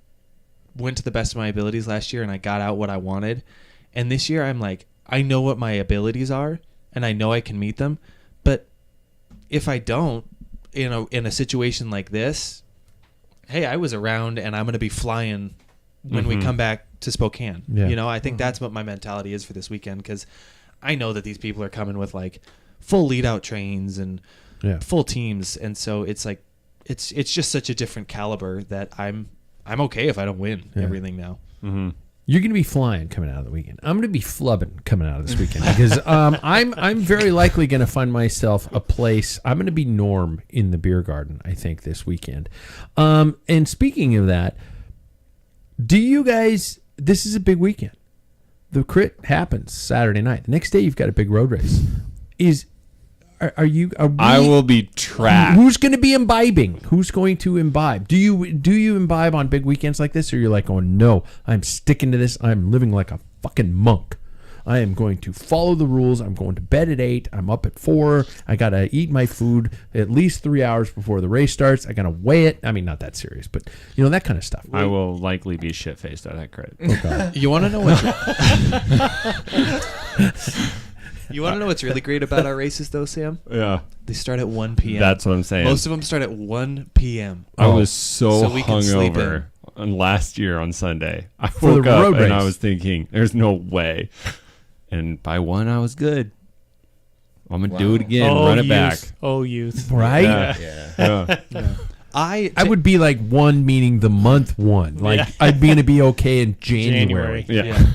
went to the best of my abilities last year and I got out what I wanted. And this year I'm like, I know what my abilities are and I know I can meet them. But if I don't, in a situation like this, hey, I was around and I'm going to be flying when we come back to Spokane. Yeah. You know, I think that's what my mentality is for this weekend, because I know that these people are coming with like full lead out trains and full teams. And so it's like, it's just such a different caliber that I'm okay if I don't win everything now. Mm-hmm. You're going to be flying coming out of the weekend. I'm going to be flubbing coming out of this weekend because I'm very likely going to find myself a place. I'm going to be Norm in the beer garden, I think, this weekend. And speaking of that, do you guys? This is a big weekend. The crit happens Saturday night. The next day you've got a big road race. Are we, I will be trapped. Who's going to be imbibing? Who's going to imbibe? Do you imbibe on big weekends like this, or you're like, oh no, I'm sticking to this. I'm living like a fucking monk. I am going to follow the rules. I'm going to bed at 8. I'm up at 4. I got to eat my food at least 3 hours before the race starts. I got to weigh it. I mean, not that serious, but you know, that kind of stuff. I will likely be shit-faced at that crit. Okay. You want to know what? You want to know what's really great about our races, though, Sam? Yeah. They start at 1 p.m. That's what I'm saying. Most of them start at 1 p.m. I was so we can sleep hungover last year on Sunday. I For the woke up road and I race. was thinking, there's no way. And by 1, I was good. I'm going to do it again, run it back. Oh, youth. Right? Yeah. I would be like 1 meaning the month 1. Like I'd be going to be okay in January. Yeah.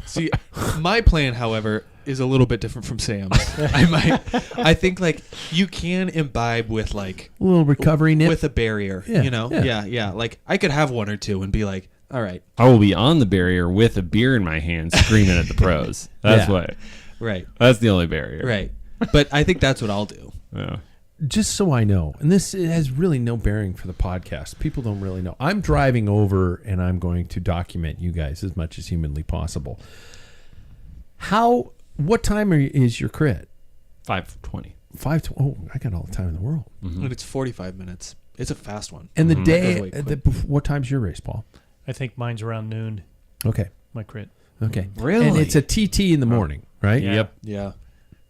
See, my plan, however, is a little bit different from Sam's. I think like you can imbibe with like A little recovery nip. with a barrier, Yeah, you know? yeah. Yeah. Like I could have 1 or 2 and be like, all right, I will be on the barrier with a beer in my hand screaming at the pros. That's Yeah. what. right, That's the only barrier. right. But I think that's what I'll do. Yeah. Just so I know, and this has really no bearing for the podcast. People don't really know. I'm driving over and I'm going to document you guys as much as humanly possible. What time is your crit? 5:20. 5 Oh, I got all the time in the world. And it's 45 minutes. It's a fast one. And the Goes day, way quick. what time's your race, Paul? I think mine's around noon, Okay. my crit. Okay. Really? And it's a TT in the morning, right? Yeah. Yep. Yeah.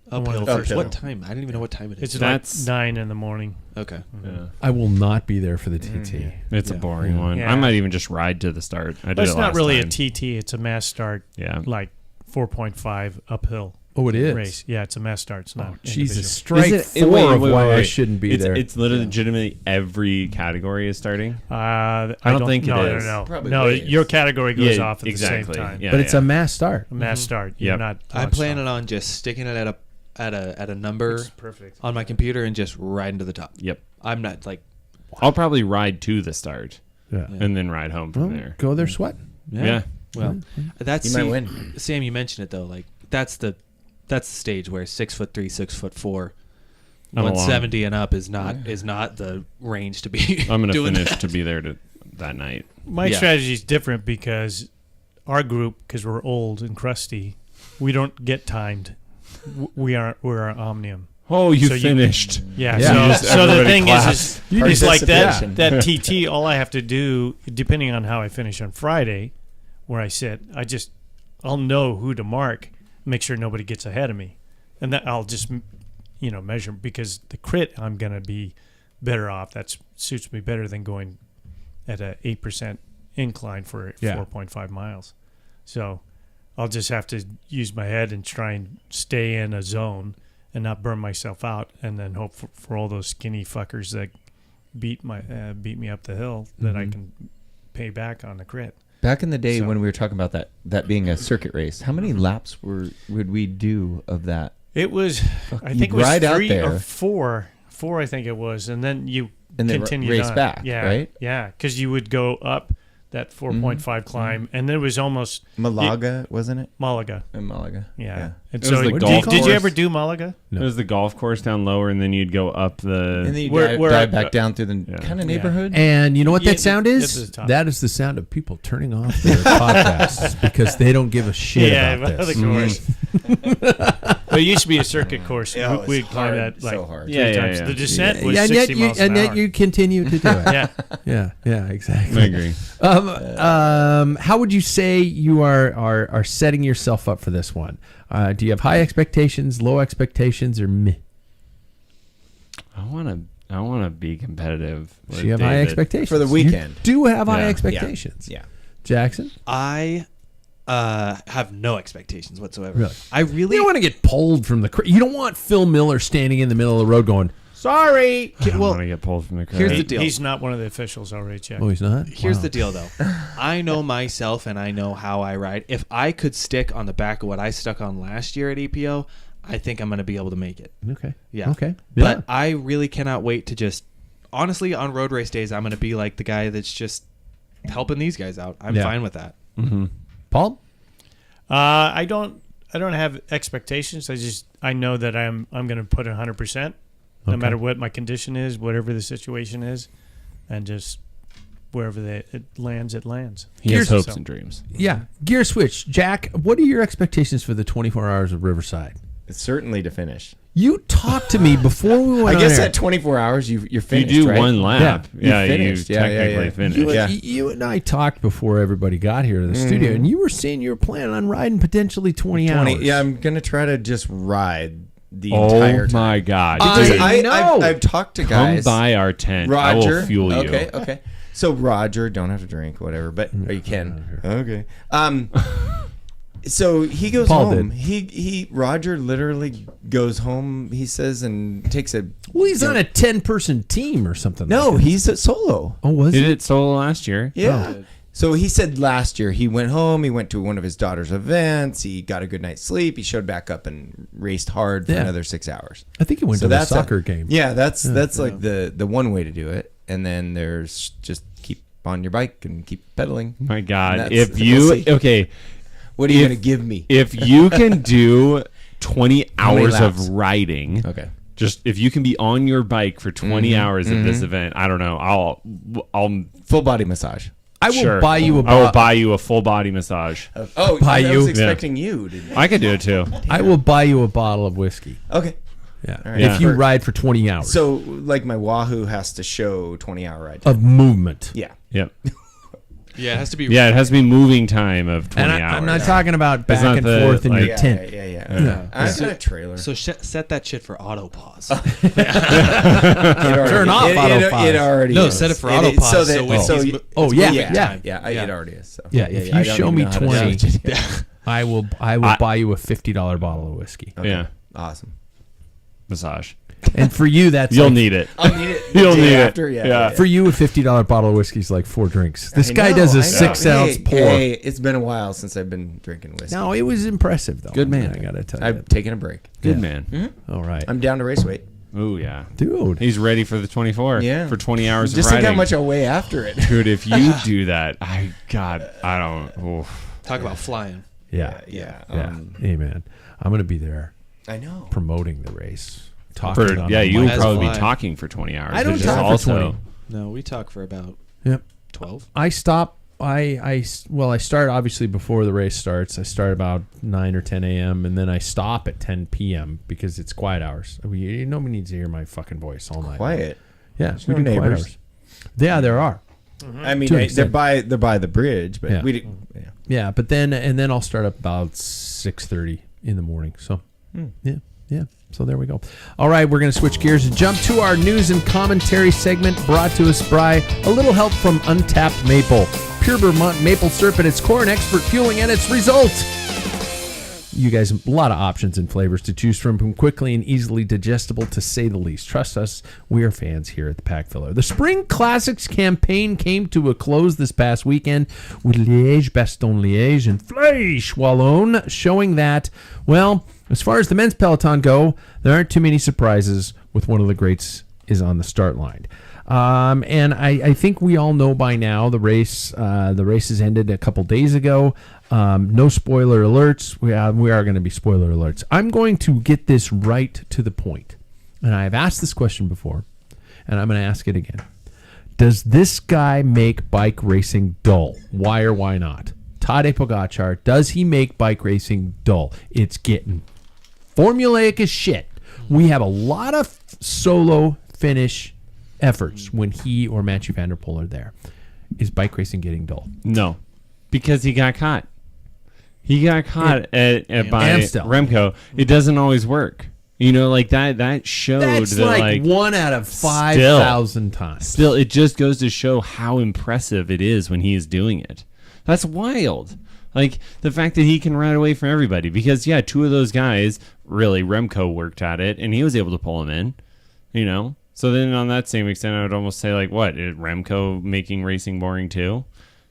One of Uphill the first. first. What time? I didn't even know what time it is. It's That's- like 9 in the morning. Okay. Yeah. I will not be there for the TT. It's a Yeah. boring one. Yeah. I might even just ride to the start. I did But it's it not last really time. a TT. It's a mass start, Yeah. like 4.5 uphill Oh, it is? race. Yeah, it's a mass start. It's not Jesus. individual. Strike Is it- 4 wait, of wait, why I wait. shouldn't be It's, there. it's legitimately every category is starting. I don't think it no, is. No, Probably no. waves. Your category goes Yeah, off at exactly. the same time. Yeah, But it's a mass start. A mass start. You're Yep. not. I'm planning on just sticking it at a number perfect. on my computer and just riding to the top. Yep. I'm not like I'll probably ride to the start Yeah. and then ride home from Well, there. go there sweating. Yeah. Well, that's You might win. Sam, you mentioned it though. Like that's the stage where 6'3", 6'4", I'm 170 and up is not the range to be. I'm going to doing finish that. to be there that night. My Yeah. strategy is different because our group, because we're old and crusty, we don't get timed. We're Omnium. Oh, you So you- finished. Yeah. Yeah. So the Everybody thing claps. is like that Participation. TT. All I have to do, depending on how I finish on Friday, where I sit, I'll know who to mark, make sure nobody gets ahead of me, and that I'll just measure, because the crit I'm gonna be better off. That suits me better than going at a 8% incline for 4.5 miles. So I'll just have to use my head and try and stay in a zone and not burn myself out, and then hope for all those skinny fuckers that beat me up the hill that I can pay back on the crit. Back in the day So- when we were talking about that being a circuit race, how many laps would we do of that? It was, I you'd think it was ride out 3 or there. 4. 4, I think it was, and then you And then continued race on. back, yeah, right? Yeah, because you would go up that 4.5 climb, and there was almost Malaga, wasn't it? Malaga. In Malaga. Yeah. And It was the did, golf did you course. ever do Malaga? No. It was the golf course down lower, and then you'd go up the. And then you We're dive at back the- down through the kind of neighborhood. And you know what Yeah, that sound that's is? the top. That is the sound of people turning off their podcasts because they don't give a shit about of this. course. But it used to be a circuit course. Yeah, it was We'd climb hard, that like so hard. 3 Yeah, yeah, times. yeah. The descent was and 60 yet miles you, an and yet hour. you continue to do it. Yeah. yeah, exactly. I agree. How would you say you are setting yourself up for this one? Do you have high expectations, low expectations, or meh? I want to be competitive. Do you have high expectations For the weekend. You do have high Yeah. expectations. Yeah. Jackson, I have no expectations whatsoever. Really? I really you don't want to get pulled from the. You don't want Phil Miller standing in the middle of the road going, "Sorry." I don't well, want to get pulled from the crowd. here's the deal. He's not one of the officials already, Jack. Oh, he's not. Here's Wow. the deal, though. I know myself and I know how I ride. If I could stick on the back of what I stuck on last year at EPO, I think I'm going to be able to make it. Okay. Yeah. Okay. But I really cannot wait to just, honestly, on road race days, I'm going to be like the guy that's just helping these guys out. I'm Yeah. fine with that. Paul. I don't have expectations. I know that I'm going to put 100%, no Okay. matter what my condition is, whatever the situation is, and just wherever it lands, it lands. He has Here's- hopes and dreams. Yeah. Gear switch. Jack, what are your expectations for the 24 hours of Riverside? It's certainly to finish. You talked to me before we went I guess on air. at 24 hours, you're You finished, do right? one lap. You Yeah, you finished. Yeah, yeah, technically yeah. finished. You, Yeah. you and I talked before everybody got here to the studio, and you were saying you were planning on riding potentially 20 hours. Yeah, I'm going to try to just ride the Oh entire time. my God, I dude! know. I've talked to Come guys. by our tent. Roger. I will fuel you. Okay. So Roger, don't have to drink, whatever, but or you can. Okay. So he goes Paul home. did. Roger literally goes home. He says and takes a. Well, he's on a 10-person team or something. No, like that. he's a solo. Oh, was Did he? it solo last year? Yeah. So he said last year he went home. He went to one of his daughter's events. He got a good night's sleep. He showed back up and raced hard for Yeah. another 6 hours. I think he went to the soccer game. Yeah, that's like the one way to do it. And then there's just keep on your bike and keep pedaling. My God, And if that's- you we'll see. okay, What are you If- going to give me? if you can do 20 hours laps? of riding, Okay. just if you can be on your bike for 20 hours of this event, I don't know. I'll Full body massage. I will sure. buy you a I will bottle. buy you a full body massage. Oh, Buy I you. was expecting you. Didn't I? I could do it too. I will buy you a bottle of whiskey. Okay. Yeah. All right. If you Yeah. ride for 20 hours So like my Wahoo has to show 20-hour ride time. of movement. Yeah. Yep. Yeah, it has to be. Yeah, it has to be moving time of 20 And hours. I'm not talking about It's back not and the, forth in like- your Yeah, tent. yeah. I got a trailer. So set that shit for auto pause. Turn off autopause. It already No, is. set it for It- autopause. So, So that, when so he's you- mo- Oh, it's yeah, moving yeah. time. yeah, Yeah. it already is. So. Yeah, if you I don't show even me know how to 20, do it. I will buy you a $50 bottle of whiskey. Okay. Yeah. Awesome. Massage. And for you, that's You'll like- need it. I'll need it. You'll the need day it. after. Yeah. Yeah. For you, a $50 bottle of whiskey is like 4 drinks. This I guy know, does a I know. 6-ounce pour. Hey, it's been a while since I've been drinking whiskey. No, it was impressive though. Good man. I gotta tell you. I've taken a break. Good Yeah. man. All right, I'm down to race weight. Oh yeah. dude. He's ready for the 24. Yeah. For 20 hours Just of think riding. how much I'll weigh after it. Dude, if you do that, I don't. Oof. Talk about flying. Yeah, Yeah. Hey man, I'm gonna be there I know. promoting the race. Talking For, on yeah, the you mic. would As probably will be I. talking for 20 hours. I don't which is talk for also, 20. No, we talk for about Yep. 12. I stop. I start obviously before the race starts. I start about 9 or 10 a.m. and then I stop at 10 p.m. because it's quiet hours. Nobody needs to hear my fucking voice all night. Quiet. Yeah, There's we no do quiet neighbors. hours. Yeah, there are. I mean, To an they're extent. by the bridge, but Yeah. we didn't. Yeah. Yeah, but then I'll start up about 6:30 in the morning. So yeah. So there we go. All right, we're going to switch gears and jump to our news and commentary segment brought to us by a little help from Untapped Maple. Pure Vermont maple syrup at its core and expert fueling at its result. You guys, a lot of options and flavors to choose from quickly and easily digestible, to say the least. Trust us, we are fans here at the Packfiller. The Spring Classics campaign came to a close this past weekend with Liège, Bastogne Liège, and Flèche Wallonne, showing that, well, as far as the men's peloton go, there aren't too many surprises with one of the greats is on the start line. And I think we all know by now the race has ended a couple days ago. No spoiler alerts. We are going to be spoiler alerts. I'm going to get this right to the point. And I've asked this question before, and I'm going to ask it again. Does this guy make bike racing dull? Why or why not? Tadej Pogačar, does he make bike racing dull? It's getting formulaic as shit. We have a lot of solo finish efforts when he or Mathieu van der Poel are there. Is bike racing getting dull? No, because he got caught. He got caught by Amstel. Remco. It doesn't always work. You know, like that showed That's that like 1 out of 5,000 times. Still, it just goes to show how impressive it is when he is doing it. That's wild. Like the fact that he can run away from everybody. Because yeah, 2 of those guys, really, Remco worked at it, and he was able to pull him in. You know. So then, on that same extent, I would almost say like, what? Is Remco making racing boring too?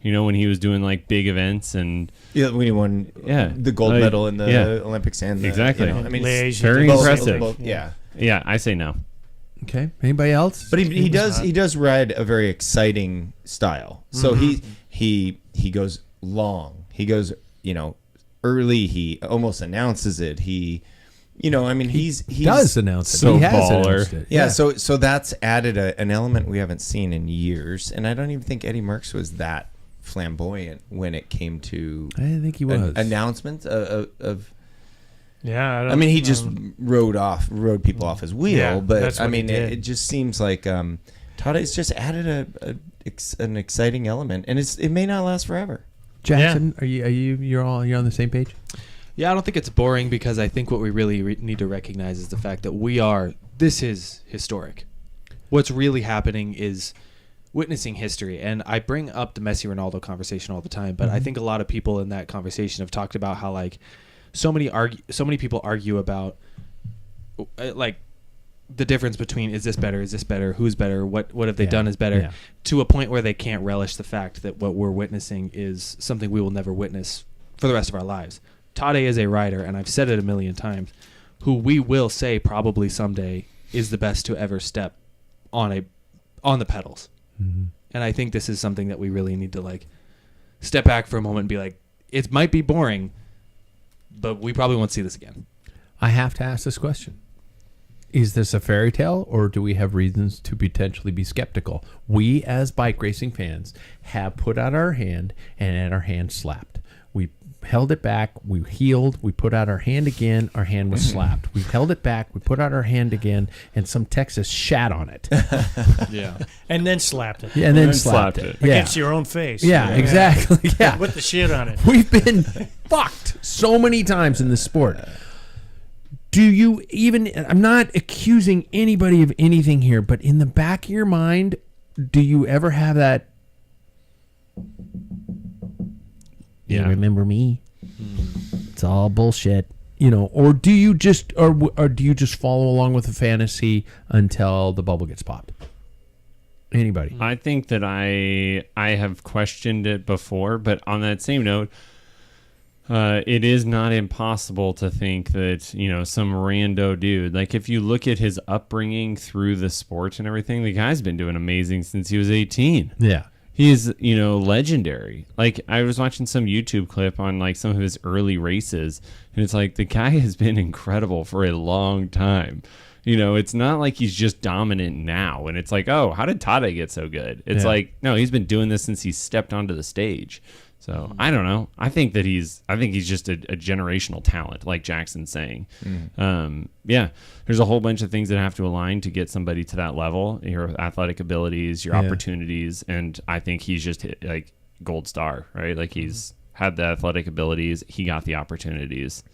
You know, when he was doing like big events and when he won the gold medal in the Olympics and exactly. You know, I mean, it's very impressive. Yeah, I say no. Okay. Anybody else? But he does ride a very exciting style. So he goes long. He goes early. He almost announces it. He does announce it. So he has baller. announced it. Yeah, so that's added an element we haven't seen in years, and I don't even think Eddie Merckx was that flamboyant when it came to I didn't think he was. announcements of Yeah, I mean, he just rode people off his wheel, Yeah, but that's I what he mean, did. it just seems like Tadej's just added an exciting element, and it may not last forever. Jackson, you're on the same page? Yeah, I don't think it's boring because I think what we really need to recognize is the fact that this is historic. What's really happening is witnessing history. And I bring up the Messi Ronaldo conversation all the time, but I think a lot of people in that conversation have talked about how like so many people argue about like the difference between is this better, who's better, what have they done is better, to a point where they can't relish the fact that what we're witnessing is something we will never witness for the rest of our lives. Tadej is a rider, and I've said it a million times, who we will say probably someday is the best to ever step on the pedals. Mm-hmm. And I think this is something that we really need to like step back for a moment and be like, it might be boring, but we probably won't see this again. I have to ask this question. Is this a fairy tale, or do we have reasons to potentially be skeptical? We, as bike racing fans, have put out our hand and had our hand slapped. We held it back, we healed, we put out our hand again, our hand was slapped. We held it back, we put out our hand again, and some Texas shat on it. Yeah. And then slapped it. And then slapped it. Yeah. Against your own face. Yeah, exactly. Yeah. With the shit on it. We've been fucked so many times in this sport. Do you even, I'm not accusing anybody of anything here, but in the back of your mind, do you ever have that, you remember me? It's all bullshit. Or do you just follow along with the fantasy until the bubble gets popped? Anybody? I think that I have questioned it before, but on that same note, it is not impossible to think that, some rando dude, like if you look at his upbringing through the sport and everything, the guy's been doing amazing since he was 18. Yeah. He is, legendary. Like I was watching some YouTube clip on like some of his early races, and it's like the guy has been incredible for a long time. It's not like he's just dominant now, and it's like, oh, how did Tadej get so good? It's like, no, he's been doing this since he stepped onto the stage. So I don't know. I think he's just a generational talent, like Jackson's saying. There's a whole bunch of things that have to align to get somebody to that level. Your athletic abilities, your opportunities, and I think he's just like gold star, right? Like he's had the athletic abilities, he got the opportunities.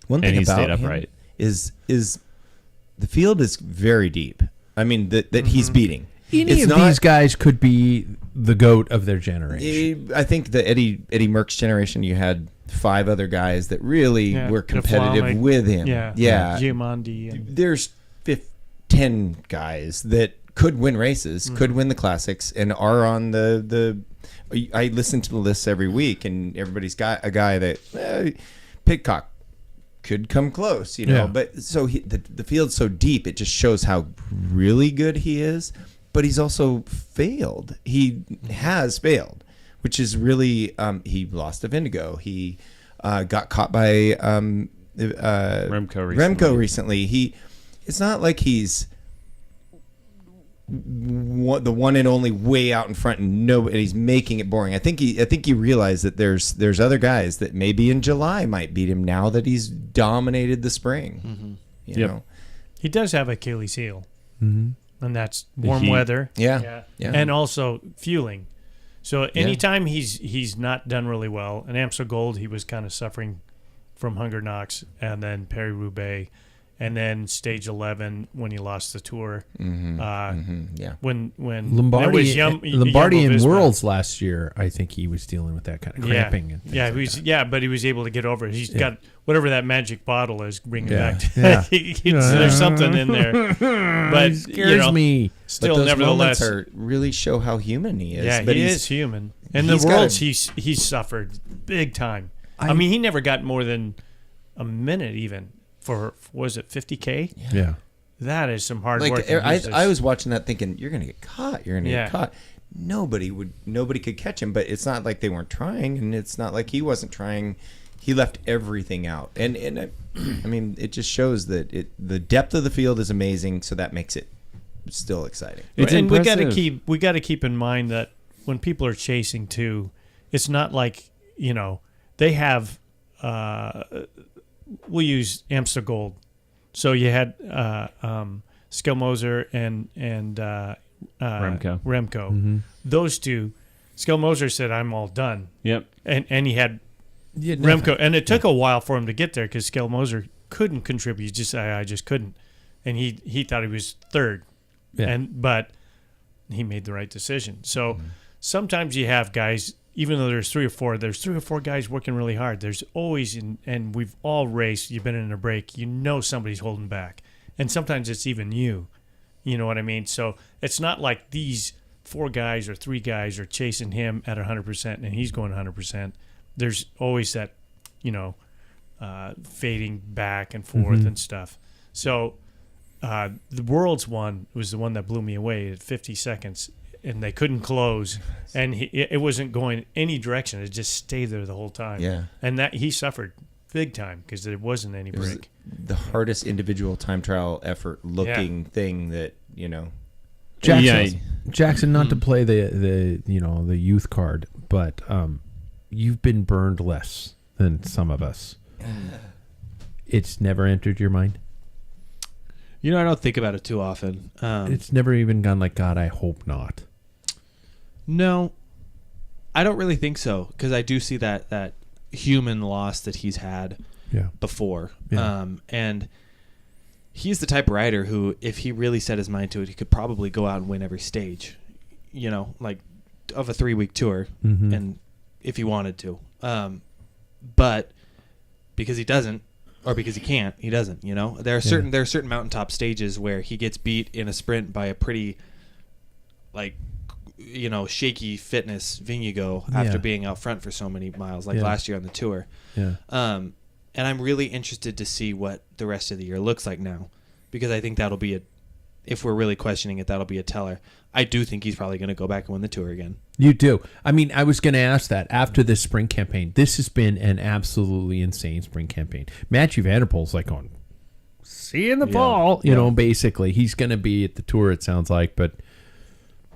One thing and he about stayed him upright. is the field is very deep. I mean that he's beating. Any of these guys could be the GOAT of their generation. I think the Eddie Merckx generation, you had 5 other guys that really were competitive with him. Yeah. Giamondi. There's 10 guys that could win races, could win the classics, and are on the I listen to the lists every week, and everybody's got a guy that Pidcock could come close, you know. Yeah. But so the field's so deep, it just shows how really good he is. But he's also failed. He has failed, which is really he lost to Vindigo. He got caught by Remco recently. It's not like he's the one and only way out in front, and he's making it boring. I think he realized that there's other guys that maybe in July might beat him now that he's dominated the spring. You know, he does have Achilles heel, Mm-hmm. and that's warm weather. Yeah. And also fueling. So anytime he's not done really well, in Amstel Gold he was kind of suffering from hunger knocks, and then Paris-Roubaix, and then stage 11 when he lost the Tour. When Lombardi Jumbo in Visma. Worlds last year, I think he was dealing with that kind of cramping. And things like that. But he was able to get over it. He's got whatever that magic bottle is, bring it back. Yeah. There's something in there, but It scares me. Still, but those nevertheless, moments really show how human he is. yeah, but he he's- is human. And the he's Worlds, gotta- he's suffered big time. I mean, he never got more than a minute even for was it 50K? Yeah. That is some hard work. I was watching that thinking, you're gonna get caught. You're gonna Yeah. get caught. Nobody could catch him. But it's not like they weren't trying, and it's not like he wasn't trying. He left everything out, and I mean, it just shows that the depth of the field is amazing. So that makes it still exciting. It's and impressive. we got to keep in mind that when people are chasing too, it's not like they have. We'll use Amstel Gold. So you had Skelmoser and Remco. Mm-hmm. Those two. Skelmoser said, "I'm all done." Yep. And he had Yeah, Remco, and it took a while for him to get there because Skelmoser couldn't contribute. I just couldn't, and he thought he was third, but he made the right decision. So sometimes you have guys, even though there's three or four guys working really hard. There's always, and we've all raced. You've been in a break, somebody's holding back, and sometimes it's even you. You know what I mean? So it's not like these 4 guys or 3 guys are chasing him at 100% and he's going 100%. There's always that, fading back and forth and stuff. So the Worlds one was the one that blew me away at 50 seconds, and they couldn't close, and it wasn't going any direction. It just stayed there the whole time. Yeah. And that he suffered big time because there wasn't any It was break. the hardest individual time trial effort looking thing that Jackson, not to play the youth card, but you've been burned less than some of us. It's never entered your mind. I don't think about it too often. It's never even gone like, God, I hope not. No, I don't really think so, because I do see that human loss that he's had before. Yeah. And he's the type of rider who, if he really set his mind to it, he could probably go out and win every stage, like of a 3-week tour, and if he wanted to. But because he doesn't, or because he can't, he doesn't. There are certain mountaintop stages where he gets beat in a sprint by a pretty, shaky fitness Vingegaard after being out front for so many miles, last year on the tour. Yeah. And I'm really interested to see what the rest of the year looks like now, because I think that'll be if we're really questioning it, that'll be a teller. I do think he's probably going to go back and win the tour again. You do. I mean, I was going to ask that after this spring campaign. This has been an absolutely insane spring campaign. Matthew Van Der Poel's going, see you in the fall. Basically. He's going to be at the tour, it sounds like, but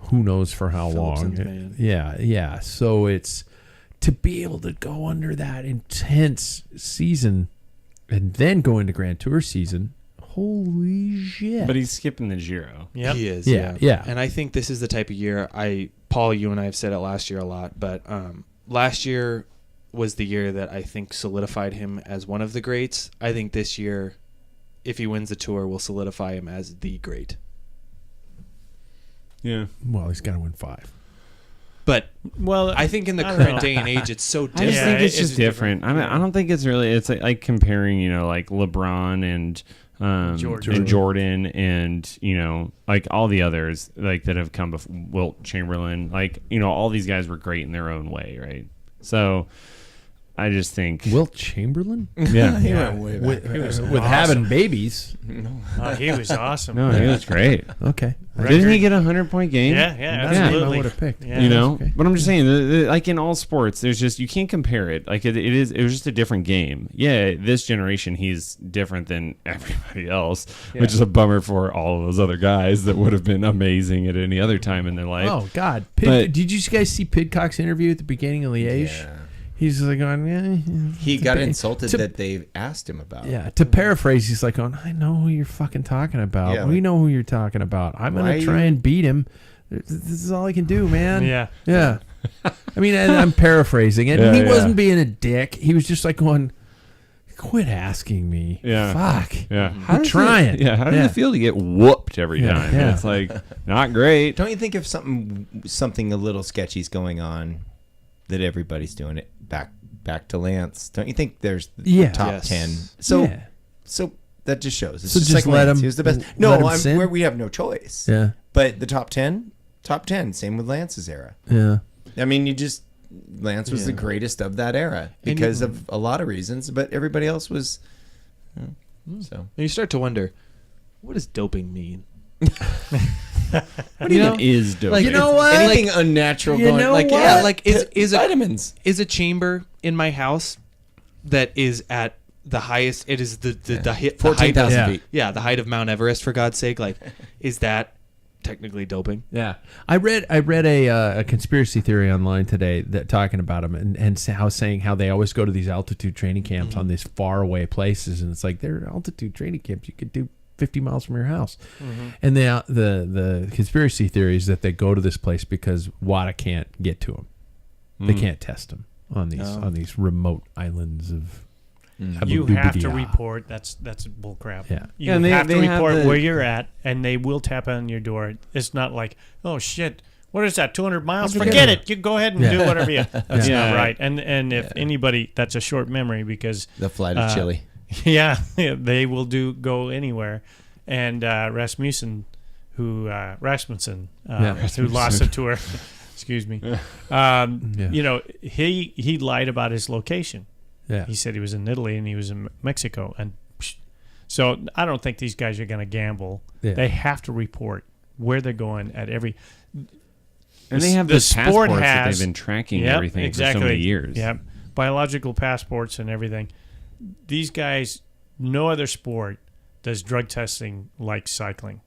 who knows for how long. Man. Yeah. So it's to be able to go under that intense season and then go into Grand Tour season. Holy shit. But he's skipping the Giro. Yep. He is. Yeah. And I think this is the type of year Paul, you and I have said it last year a lot, but last year was the year that I think solidified him as one of the greats. I think this year, if he wins the tour, will solidify him as the great. Yeah. Well, he's got to win 5. But I think in the current day and age, it's so I different. just think it's it just is different. different. I don't think it's really. It's like comparing, like LeBron and Jordan and like all the others that have come before, Wilt Chamberlain. All these guys were great in their own way, right? So I just think Wilt Chamberlain? yeah. With having babies. He was awesome. No, he was great. Okay. Didn't he get a 100-point game? Yeah, That's absolutely. what I would have picked. Yeah. You know, Okay. but I'm just saying, like in all sports, there's just you can't compare it. Like it was just a different game. Yeah, this generation he's different than everybody else, which is a bummer for all of those other guys that would have been amazing at any other time in their life. Oh, God. But- Did you guys see Pidcock's interview at the beginning of Liège? Yeah. He's like going, yeah. He got insulted that they asked him about. Yeah, to paraphrase, he's like going, I know who you're fucking talking about. Yeah, We like- know who you're talking about. I'm going Why to try you- and beat him. This is all I can do, man. Yeah. Yeah. I mean, and I'm paraphrasing it. Yeah, He yeah. wasn't being a dick. He was just like going, quit asking me. Yeah. Fuck. Yeah, I'm trying. How does it feel to get whooped every Yeah, time? yeah. It's like not great. Don't you think if something a little sketchy's going on, that everybody's doing it back to Lance? Don't you think there's the Yeah. top Yes. 10? So Yeah. so that just shows. It's So just just like let Lance. him- He was the best. let No, him sin? where we have no choice. Yeah. But the top 10. Same with Lance's era. Yeah. I mean, Lance was the greatest of that era because of a lot of reasons, but everybody else was. So And you start to wonder, what does doping mean? What do you mean is dope? Like, you know what? anything unnatural you going know like what? Yeah, like is a vitamins. is a chamber in my house that is at the highest. It is the height 14,000 Yeah. feet. Yeah, the height of Mount Everest, for God's sake. Like, is that technically doping? Yeah, I read a conspiracy theory online today that talking about them and saying how they always go to these altitude training camps on these far away places, and it's like they're altitude training camps you could do 50 miles from your house, and the conspiracy theory is that they go to this place because WADA can't get to them, they can't test them on these remote islands of. You have to report. That's bullcrap. Yeah. You and have to they have report the- where you're at, and they will tap on your door. It's not like, oh shit, what is that? 200 miles? Forget it. You go ahead and do whatever you. That's Yeah. not right. And if anybody, that's a short memory because The flight of Chile. yeah, they will go anywhere. And Rasmussen, who lost the tour. Excuse me. You know, he lied about his location. Yeah. He said he was in Italy and he was in Mexico, and so I don't think these guys are going to gamble. Yeah. They have to report where they're going at every. And they have the the sport passports that has- they've been tracking Yep, everything exactly. for so many years. Yeah, biological passports and everything. These guys, no other sport does drug testing like cycling,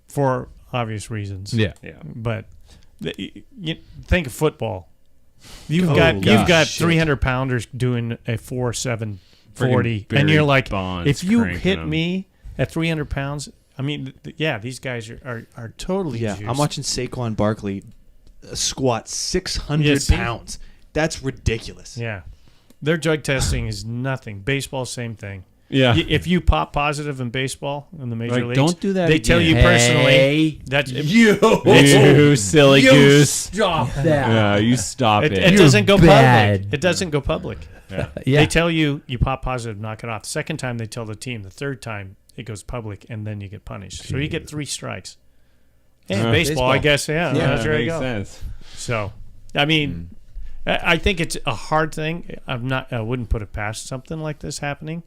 for obvious reasons. Yeah. But you think of football. You've Oh, got gosh, 300 pounders doing a 4.740, Friggin' and you're Barry like, Bonds if you cranking hit them. me at 300 pounds, I mean, these guys are totally Yeah, juiced. I'm watching Saquon Barkley squat 600 Yeah, see? pounds. That's ridiculous. Yeah, their drug testing is nothing. Baseball, same thing. Yeah. If you pop positive in baseball in the major Like, leagues, don't do that They tell again. you personally that You silly goose. Stop that. Yeah, you stop it. it doesn't go bad. public. It doesn't go public. Yeah. They tell you pop positive, knock it off. Second time they tell the team. The third time it goes public, and then you get punished. So you get 3 strikes. And baseball, I guess. Yeah, that's where you makes go. sense. So, I mean, I think it's a hard thing. I wouldn't put it past something like this happening,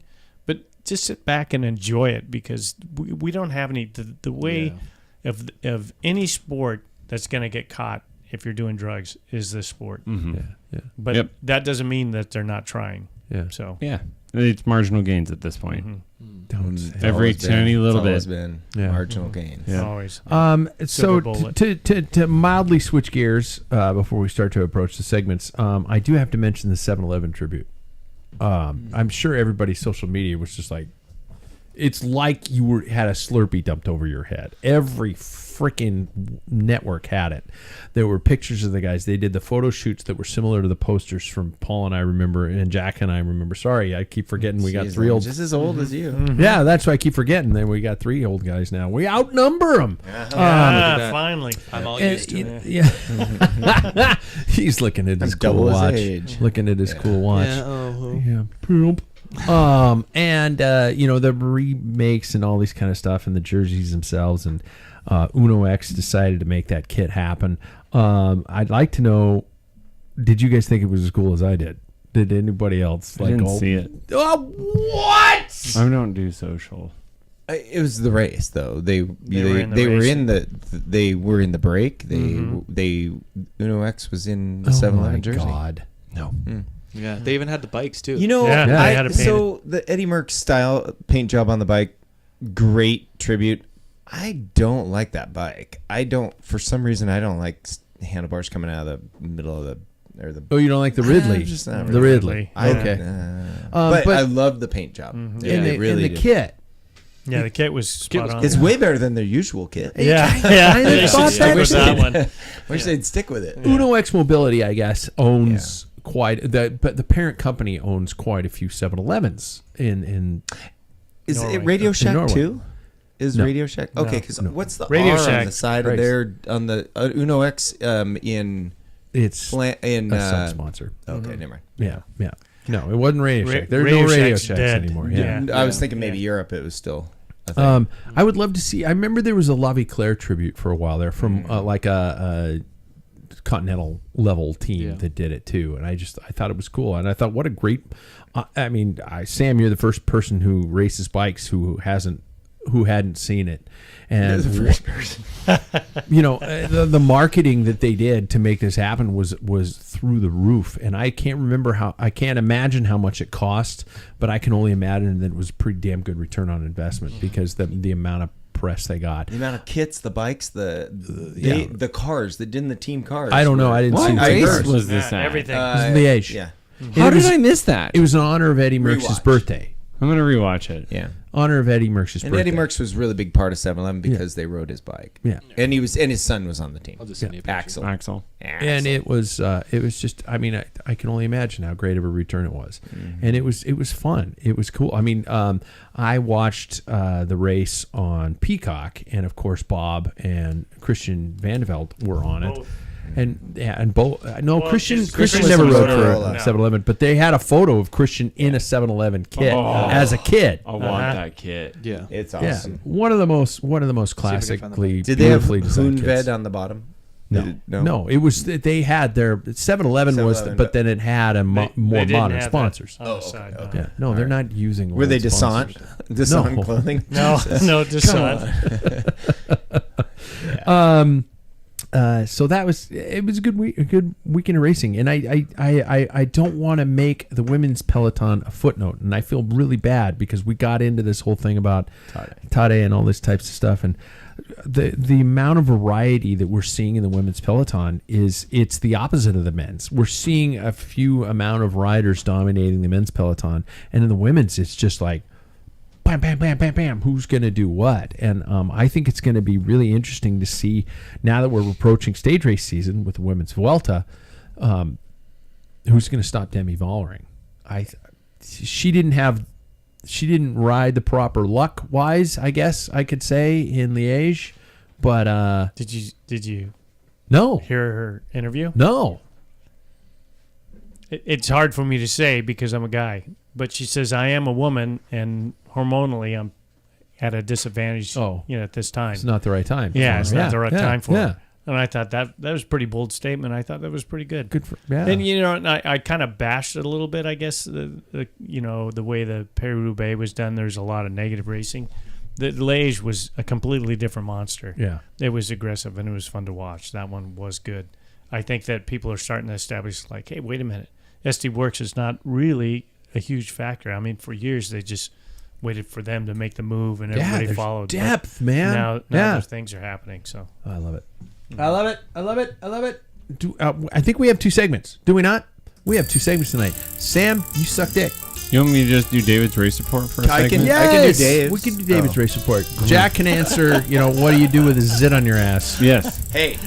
but just sit back and enjoy it because we don't have any the way of any sport that's going to get caught if you're doing drugs is this sport. Yeah. But Yep. that doesn't mean that they're not trying. Yeah. So Yeah, it's marginal gains at this point. Don't say Every Always been. tiny little It's always bit. been Yeah. marginal gains. Yeah. always. So Silver bullet. to mildly switch gears before we start to approach the segments, I do have to mention the 7-Eleven tribute. I'm sure everybody's social media was just like, it's like you had a Slurpee dumped over your head. Every freaking network had it. There were pictures of the guys. They did the photo shoots that were similar to the posters from Paul and I remember, and Jack and I remember. Sorry, I keep forgetting we got Jeez, 3 I'm old. just as old as you. Yeah, that's why I keep forgetting. Then we got 3 old guys now. We outnumber them. that. Finally. I'm all used to it. Yeah. He's looking at his I'm cool double his watch. age. Looking at his cool watch. Yeah, Yeah. Poop. And the remakes and all these kind of stuff and the jerseys themselves and Uno X decided to make that kit happen. I'd like to know, did you guys think it was as cool as I did? did anybody else? I didn't see it. Oh, what? I don't do social. It was the race, though. They were in the break. They Uno X was in the 7-Eleven jersey. God. No. Yeah, they even had the bikes too. You know, Yeah, they had it painted. so the Eddie Merckx style paint job on the bike, great tribute. I don't like that bike. For some reason, I don't like handlebars coming out of the middle of the. Oh, you don't like the Ridley? Just not The really. Ridley. Okay. But I love the paint job. And They really the do. kit. Yeah, the kit was spot on. It's way better than their usual kit. yeah, I They thought should stick with that that one. Wish they'd stick with it. Uno X Mobility, I guess, owns quite but the parent company owns quite a few 7-Elevens in Is Norway. it Radio Shack Norway. too? Is No. Radio Shack okay? Because what's the Radio R Shack. on the side Right. of their on the Uno X in it's in a sub sponsor. okay, never mind. Yeah. No, it wasn't Radio Shack. There's Radio no Radio Shack's Shacks dead. anymore. Yeah. Yeah. I was thinking maybe Europe. It was still a thing. I would love to see. I remember there was a La Vie Claire tribute for a while there from like a continental level team that did it too, and I thought it was cool, and I thought what a great. I mean, Sam, you're the first person who races bikes who hadn't seen it, and the first person. you know the marketing that they did to make this happen was through the roof, and I can't imagine how much it cost, but I can only imagine that it was a pretty damn good return on investment because the amount of press they got. The amount of kits, the bikes, the cars that did in the team cars. I don't know. I didn't see What the race cars. was this at? Everything. It was in Liège. Yeah. How It did was- I miss that? It was in honor of Eddie Merckx's Rewatch. birthday. I'm gonna rewatch it. Yeah. Honor of Eddie Merckx's And birthday. Eddie Merckx was a really big part of 7-Eleven because they rode his bike. Yeah. And his son was on the team. I'll just send you a picture. Axel. Axel. And it was just, I mean, I can only imagine how great of a return it was. And it was fun. It was cool. I mean, I watched the race on Peacock, and of course Bob and Christian Vandeveld were on it. Both. And both. No, Well, Christian Christian never was rode on for Corolla. a 7-Eleven, but they had a photo of Christian in a 7-Eleven kit as a kid. I want that kit. Yeah. It's Yeah, awesome. one of the most if I can find the classically Did they have beautifully designed kits. Hoonved on the bottom? No, it was they had their 7-Eleven was, 7-Eleven, but then it had more didn't modern have that sponsors. on the side, no. Yeah, no, they're not using. Were they old Descent? sponsors. Descent No. clothing? No, just Come on. So it was a good weekend of racing, and I don't want to make the women's peloton a footnote, and I feel really bad because we got into this whole thing about Tade and all this types of stuff, and the amount of variety that we're seeing in the women's peloton it's the opposite of the men's. We're seeing a few amount of riders dominating the men's peloton, and in the women's it's just like bam, bam, bam, bam, bam. Who's going to do what? And I think it's going to be really interesting to see now that we're approaching stage race season with the women's Vuelta. Who's going to stop Demi Vollering? She didn't ride the proper luck wise, I guess I could say, in Liège. But Did you no, hear her interview? no. It's hard for me to say because I'm a guy, but she says I am a woman and hormonally I'm at a disadvantage. Oh. At this time. It's not the right time. Yeah, it's not the right time for yeah. it. And I thought that was a pretty bold statement. I thought that was pretty good. Good for yeah. And and I kind of bashed it a little bit. I guess the way the Paris-Roubaix was done. There's a lot of negative racing. The Liège was a completely different monster. Yeah. It was aggressive and it was fun to watch. That one was good. I think that people are starting to establish like, hey, wait a minute, SD Works is not really a huge factor. I mean, for years they just waited for them to make the move and everybody there's followed. But depth, man. Now those things are happening. So I love it. I love it. I love it. I love it. I think we have two segments. Do we not? We have two segments tonight. Sam, you suck dick. You want me to just do David's race report for a I second? can- I do Dave's. We can do David's race report. Jack can answer, what do you do with a zit on your ass? Yes. Hey.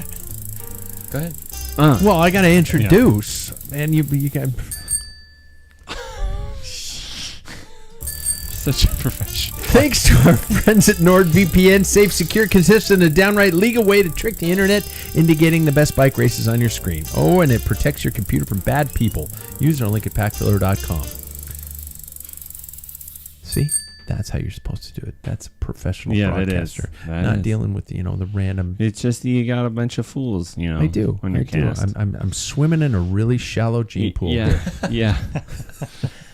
Go ahead. Well, I got to introduce. And you got... Such a professional. Thanks to our friends at NordVPN, safe, secure, consistent, and downright legal way to trick the internet into getting the best bike races on your screen. Oh, and it protects your computer from bad people. Use our link at packfiller.com. See? That's how you're supposed to do it. That's a professional Yeah, that is. broadcaster. That Not is. dealing with, the random. It's just that you got a bunch of fools, I do. on your I do. cast. I'm swimming in a really shallow gene pool. Yeah, yeah.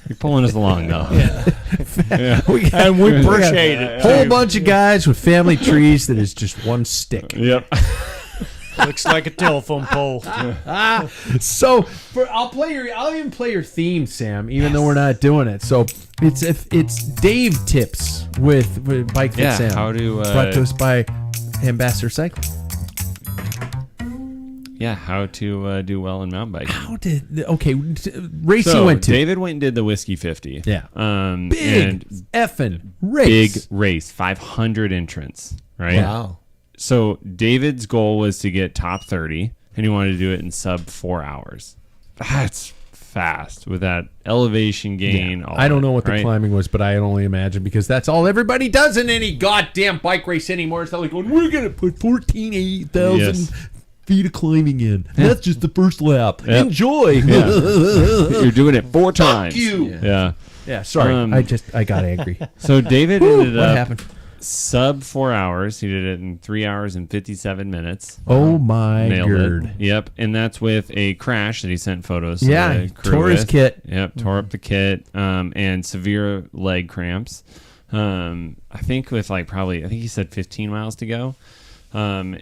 You're pulling us along, though. Yeah. And we appreciate it. Whole bunch of guys with family trees that is just one stick. Yep. Looks like a telephone pole. So I'll even play your theme, Sam, even though we're not doing it. So it's Dave tips with Bike Fit Yeah, Sam. how to brought to us by Ambassador Cycling. how to do well in mountain biking. How did race you went to? David went and did the Whiskey 50. Yeah. Big and effing race. big race, 500 entrants, right? Wow. So David's goal was to get top 30, and he wanted to do it in sub 4 hours. That's fast with that elevation gain. Yeah. all I don't that, know what the right? climbing was, but I only imagine because that's all everybody does in any goddamn bike race anymore. It's not like going, we're gonna put 14,000 Yes. feet of climbing in. That's just the first lap. Yep. Enjoy. Yeah. You're doing it 4 times. you. Yeah. Yeah, sorry. I got angry. So David Whew, ended what up happened? sub 4 hours. He did it in 3 hours and 57 minutes. Oh my Nailed god. it. Yep. And that's with a crash that he sent photos to Yeah, the crew tore his with. kit. Yep. Tore up the kit and severe leg cramps. I think with I think he said 15 miles to go. But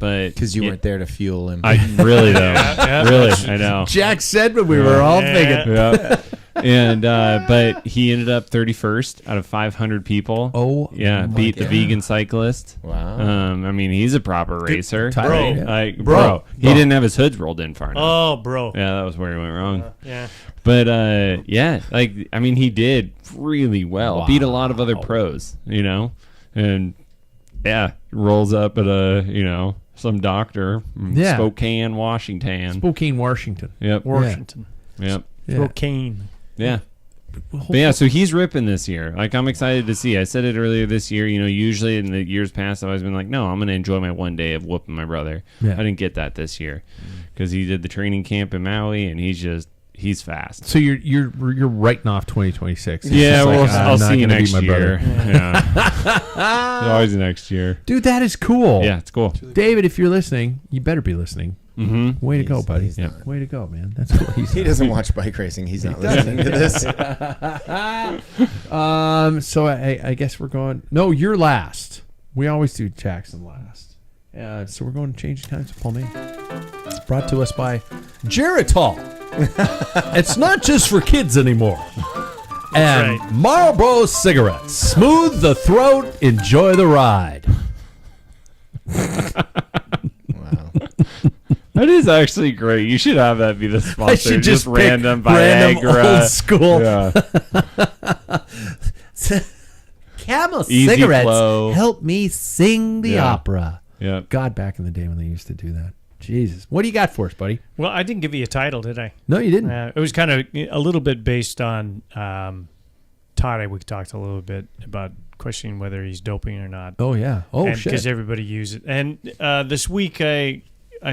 Because you weren't there to fuel him. I really though. Really, I know. Jack said, but we were all thinking. Yeah. And but he ended up 31st out of 500 people. Oh, yeah, my beat the God. vegan cyclist. Wow. I mean, he's a proper racer. Tyler, Bro. yeah. Bro. He didn't have his hoods rolled in far enough. Oh, bro. Yeah, that was where he went wrong. Yeah. But he did really well. Wow. Beat a lot of other pros, and rolls up at some doctor from Yeah. Spokane, Washington. Spokane, Washington. Yep. Washington. Yep. Yeah. Cocaine. Yeah. But yeah, so he's ripping this year. I'm excited to see. I said it earlier this year. Usually in the years past, I've always been like, no, I'm going to enjoy my one day of whooping my brother. Yeah. I didn't get that this year because he did the training camp in Maui, and he's fast. So you're writing off 2026. It's Yeah, just like, I'll I'm not see you gonna beat next my year. brother. Yeah. It's always next year. Dude, that is cool. Yeah, it's cool. David, if you're listening, you better be listening. Mm-hmm. Way to go, buddy. he's not. Way to go, man. That's cool. He doesn't watch bike racing. He's not listening to this. So I guess we're going. No, you're last. We always do Jackson last. So we're going to change times to Palmaine. Brought to us by Geritol. It's not just for kids anymore. And right. Marlboro cigarettes. Smooth the throat. Enjoy the ride. Wow. That is actually great. You should have that be the sponsor. I should just pick random random Viagra. old school. Yeah. Camel Easy cigarettes Flow. help me sing the Yeah. opera. Yeah. God, back in the day when they used to do that. Jesus. What do you got for us, buddy? Well, I didn't give you a title, did I? No, you didn't. It was kind of a little bit based on Todd. We talked a little bit about questioning whether he's doping or not. Oh, yeah. Oh, shit. Because everybody uses it. And this week I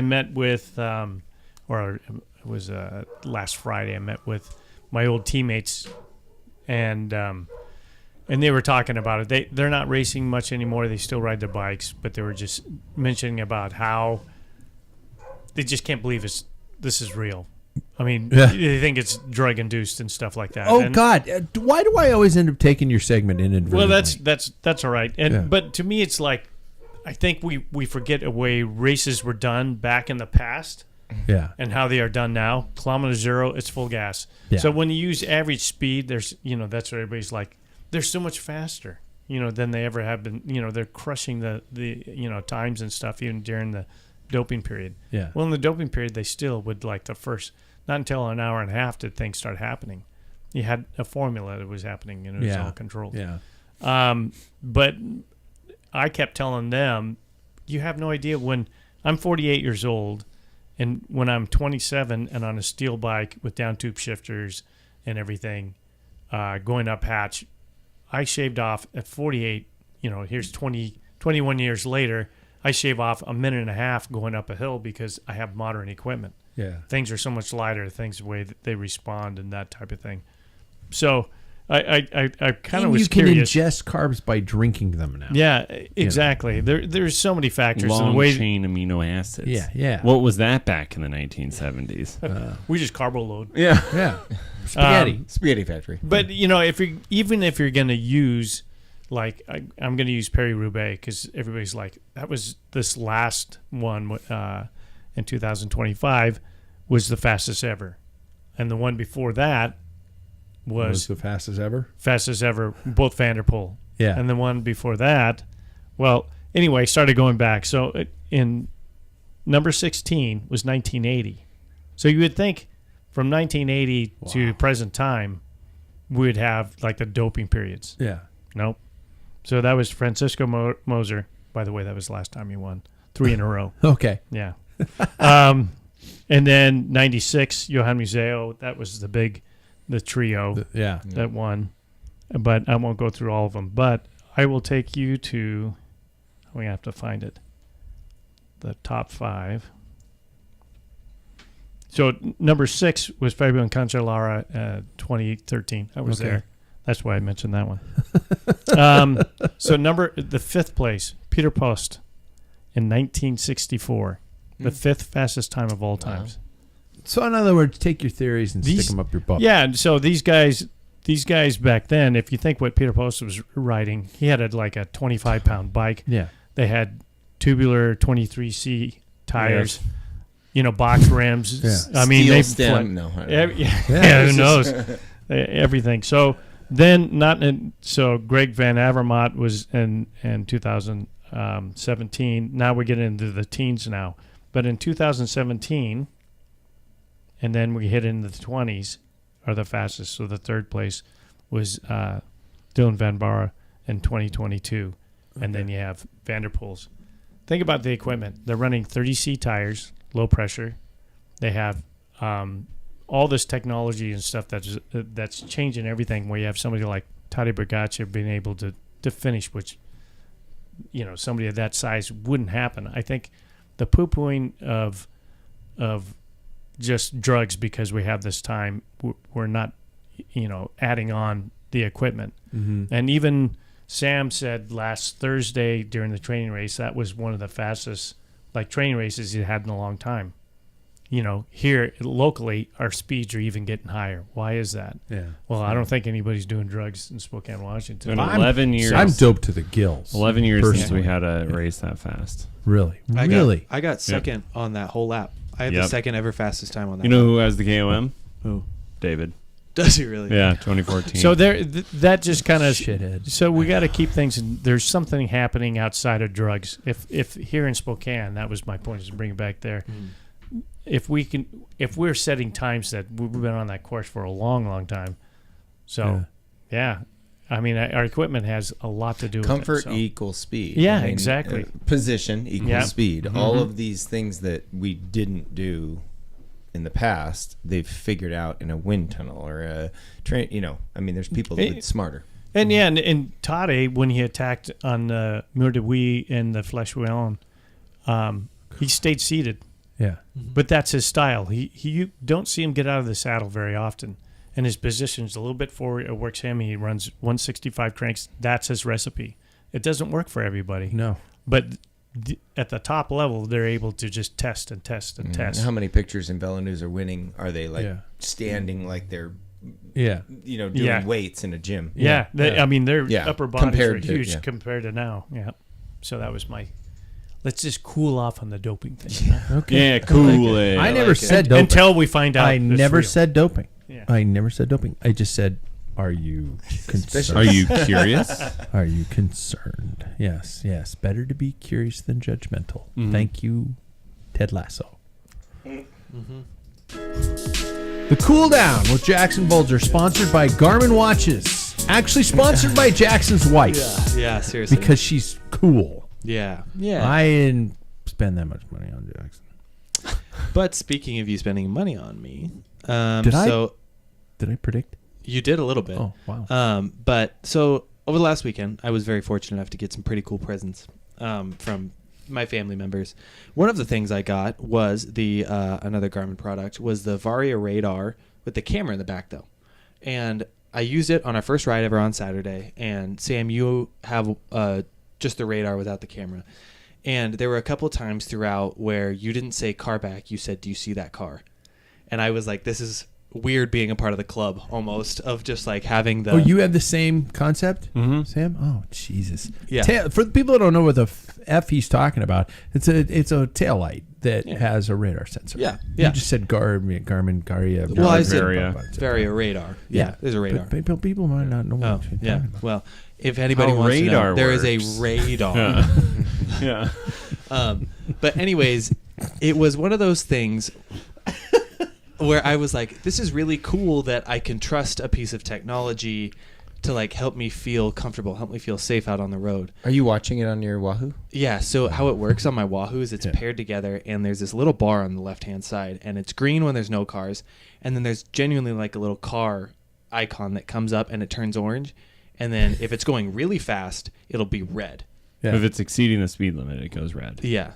met with, or it was last Friday, I met with my old teammates, and they were talking about it. They're not racing much anymore. They still ride their bikes, but they were just mentioning about how they just can't believe this is real. I mean, Yeah. they think it's drug induced and stuff like that. Oh, And- God. Why do I always end up taking your segment inadvertently? well, that's all right. And Yeah. but to me, it's like I think we forget a way races were done back in the past Yeah. and how they are done now. Kilometer zero, it's full gas. Yeah. So when you use average speed, there's that's what everybody's like. They're so much faster, than they ever have been. They're crushing the times and stuff even during the doping period. Yeah. Well, in the doping period, they still would not until an hour and a half did things start happening. You had a formula that was happening and it was all controlled. Yeah. But I kept telling them, you have no idea when I'm 48 years old and when I'm 27 and on a steel bike with down tube shifters and everything, going up hatch, I shaved off at 48, here's 21 years later, I shave off a minute and a half going up a hill because I have modern equipment. Yeah. Things are so much lighter, the way that they respond and that type of thing. So I kind of And was you can curious. ingest carbs by drinking them now. Yeah, exactly. There's so many factors in the Long way chain amino acids. Yeah. What was that back in the 1970s? we just carbo load. Yeah. Yeah. Spaghetti. Spaghetti factory. But even if you're gonna use, like, I'm gonna use Paris-Roubaix because everybody's like, that was this last one in 2025 was the fastest ever, and the one before that was the fastest ever. Both Vanderpool. Yeah. And the one before that, well, anyway, started going back. So in number 16 was 1980. So you would think from 1980 to present time, we would have like the doping periods. Yeah. Nope. So that was Francisco Moser. By the way, that was the last time he won 3 in a row. Okay. Yeah. And then 96, Johan Museo. That was the trio Yeah. that won. But I won't go through all of them. But I will take you to, we have to find it, the top 5. So number 6 was Fabio Cancellara, 2013. I was Okay. there. That's why I mentioned that one. So the 5th place, Peter Post in 1964. The 5th fastest time of all times. So in other words, take your theories and stick them up your butt. Yeah, and so these guys back then, if you think what Peter Post was riding, he had like a 25-pound bike. Yeah. They had tubular 23C tires, box rims. Yeah. I mean, Steel they stem. No, I don't know. who knows? Everything. So then so Greg Van Avermaet was in 2017. Now we get into the teens now. But in 2017, and then we hit into the 20s, are the fastest. So the 3rd place was Dylan Van Barre in 2022. And then you have Vanderpool's. Think about the equipment. They're running 30C tires, low pressure. They have all this technology and stuff that's changing everything, where you have somebody like Tadej Pogačar being able to finish, which, somebody of that size wouldn't happen. I think the poo-pooing of just drugs because we have this time, we're not, adding on the equipment. Mm-hmm. And even Sam said last Thursday during the training race, that was one of the fastest training races he had in a long time. Here locally, our speeds are even getting higher. Why is that? Yeah. Well, I don't think anybody's doing drugs in Spokane, Washington. Been 11 years. I'm doped to the gills. 11 years since personally. we had a race that fast. Really? I got second on that whole lap. I had the second ever fastest time on that. You know who has the KOM? Who? David. Does he really? Yeah, 2014. So that just kind of Shithead. So we got to keep things. There's something happening outside of drugs. If here in Spokane, that was my point, is to bring it back there. If we're setting times that we've been on that course for a long, long time. So yeah. I mean, our equipment has a lot to do with Comfort it. So. equals speed. Yeah, exactly. Position equals Yeah. speed. Mm-hmm. All of these things that we didn't do in the past, they've figured out in a wind tunnel or a train. There's people that's smarter. And and Tade, when he attacked on Mur de Huy and the Flèche Wallonne, he stayed seated. Yeah. But that's his style. You don't see him get out of the saddle very often. And his position's a little bit forward. It works him. He runs 165 cranks. That's his recipe. It doesn't work for everybody. No. But at the top level, they're able to just test and test and test. How many pictures in Velo News are winning? Are they standing like they're doing weights in a gym? Yeah. I mean, their upper bodies are Compared to- huge compared to now. Yeah. So that was my... Let's just cool off on the doping thing. Okay. Yeah, cool. it. I never said doping. Until we find out. I it's never real. said doping. Yeah. I never said doping. I just said, are you concerned? Are you curious? Are you concerned? Yes. Better to be curious than judgmental. Mm-hmm. Thank you, Ted Lasso. The Cool Down with Jackson Bulger, sponsored by Garmin Watches. Actually sponsored by Jackson's wife. Yeah, seriously. Because she's cool. Yeah. I didn't spend that much money on Jackson. But speaking of you spending money on me, Did I predict? You did a little bit. Oh, wow. But so over the last weekend, I was very fortunate enough to get some pretty cool presents from my family members. One of the things I got was the another Garmin product was the Varia radar with the camera in the back though. And I used it on our first ride ever on Saturday, and Sam, you have just the radar without the camera. And there were a couple times throughout where you didn't say car back, you said, do you see that car? And I was like, this is weird being a part of the club almost, of just like having the... Oh, you have the same concept, Sam? Oh, Jesus. Yeah. For the people that don't know what the F he's talking about, it's a tail light that has a radar sensor. Yeah. You just said Garmin, Garia. Well, I said Varia radar. Yeah, there's a radar. But people might not know what you're talking about. Well, if anybody wants to know, there is a radar. Yeah. But anyways, it was one of those things where I was like, this is really cool that I can trust a piece of technology to like help me feel comfortable, help me feel safe out on the road. Are you watching it on your Wahoo? Yeah, so how it works on my Wahoo is it's paired together, and there's this little bar on the left-hand side, and it's green when there's no cars, and then there's genuinely like a little car icon that comes up and it turns orange, and then if it's going really fast, it'll be red. Yeah. If it's exceeding the speed limit, it goes red. Yeah.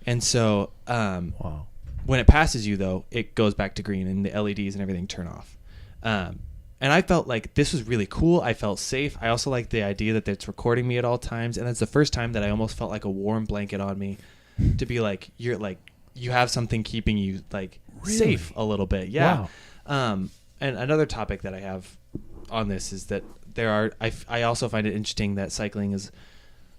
And so wow. When it passes you, though, it goes back to green, and the LEDs and everything turn off. And I felt like this was really cool. I felt safe. I also like the idea that it's recording me at all times. And that's the first time that I almost felt like a warm blanket on me to be like, you have something keeping you like safe a little bit. Yeah. Wow. And another topic that I have on this is that I also find it interesting that cycling is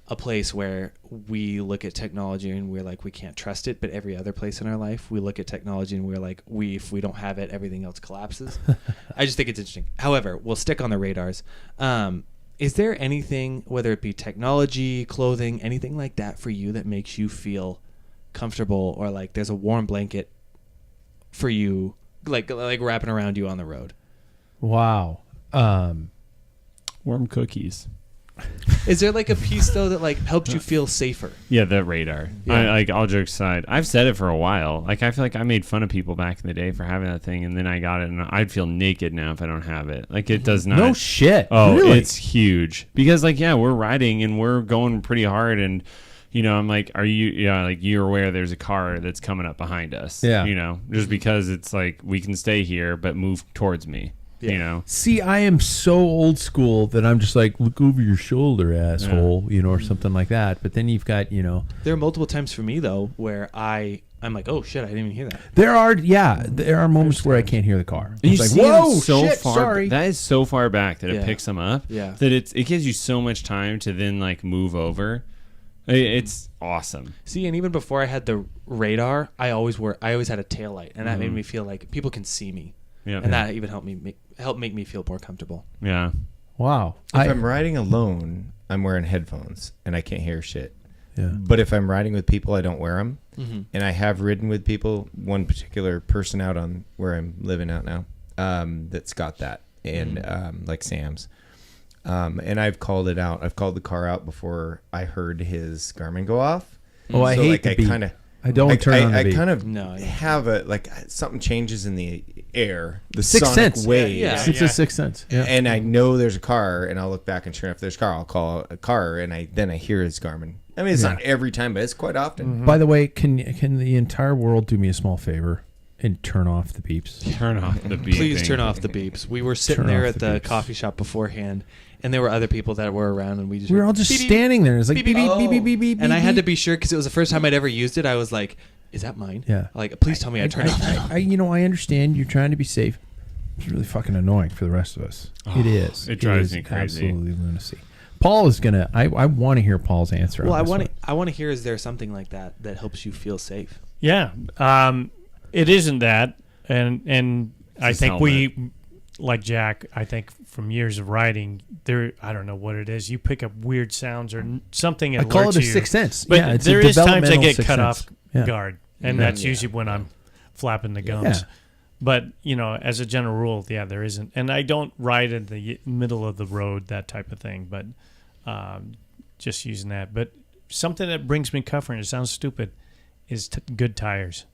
a place where we look at technology and we're like, we can't trust it, but every other place in our life, we look at technology and we're like, if we don't have it, everything else collapses. I just think it's interesting. However, we'll stick on the radars. Is there anything, whether it be technology, clothing, anything like that for you that makes you feel comfortable, or like there's a warm blanket for you, like wrapping around you on the road? Wow. Warm cookies. Is there like a piece though that like helps you feel safer? Yeah, the radar. Yeah. All jokes aside, I've said it for a while. Like I feel like I made fun of people back in the day for having that thing, and then I got it, and I'd feel naked now if I don't have it. Like it does not. No shit. Oh, really? It's huge because like we're riding and we're going pretty hard, and I'm like, are you? Yeah, like you're aware there's a car that's coming up behind us. Yeah. Just because it's like we can stay here but move towards me. Yeah. See, I am so old school that I'm just like, look over your shoulder, asshole, or something like that. But then you've got, There are multiple times for me, though, where I'm like, oh, shit, I didn't even hear that. There are moments where I can't hear the car. And it's like, whoa, shit, far, sorry. That is so far back that it picks them up. Yeah. That it gives you so much time to then like move over. It's awesome. See, and even before I had the radar, I always had a tail light, and that made me feel like people can see me. Yeah. And that even helped make me feel more comfortable. Yeah. Wow. If I'm riding alone, I'm wearing headphones and I can't hear shit. Yeah. But if I'm riding with people, I don't wear them. Mm-hmm. And I have ridden with people, one particular person out on where I'm living out now, that's got that, and like Sam's. And I've called it out. I've called the car out before I heard his Garmin go off. Oh, I hate the beep. I don't turn on the beep. I kind of have something changes in the air, the sixth sonic sense. waves. Yeah. It's a sixth sense. Yeah. And I know there's a car, and I'll look back, and sure enough, there's a car. I'll call a car, and then I hear his Garmin. I mean, it's not every time, but it's quite often. Mm-hmm. By the way, can the entire world do me a small favor and turn off the beeps? Turn off the beeps. Please turn off the beeps. We were sitting there at the coffee shop beforehand, and there were other people that were around, and we were all just standing there. It's like beep, beep, beep, beep, beep, beep. And I had to be sure because it was the first time I'd ever used it. I was like, "Is that mine?" Yeah. Like, please tell me I turned it off. I understand you're trying to be safe. It's really fucking annoying for the rest of us. It is. It drives me crazy. Absolutely lunacy. Paul is gonna. I want to hear Paul's answer. Well, on I this want to hear. Is there something like that helps you feel safe? Yeah. It isn't that, and I think we, like Jack, I think from years of riding, I don't know what it is. You pick up weird sounds or something. I call it a sixth sense. But it's there is times I get sixth cut sense. off guard, and that's usually when I'm flapping the gums. Yeah. But, as a general rule, there isn't. And I don't ride in the middle of the road, that type of thing, but just using that. But something that brings me comfort, and it sounds stupid, is good tires.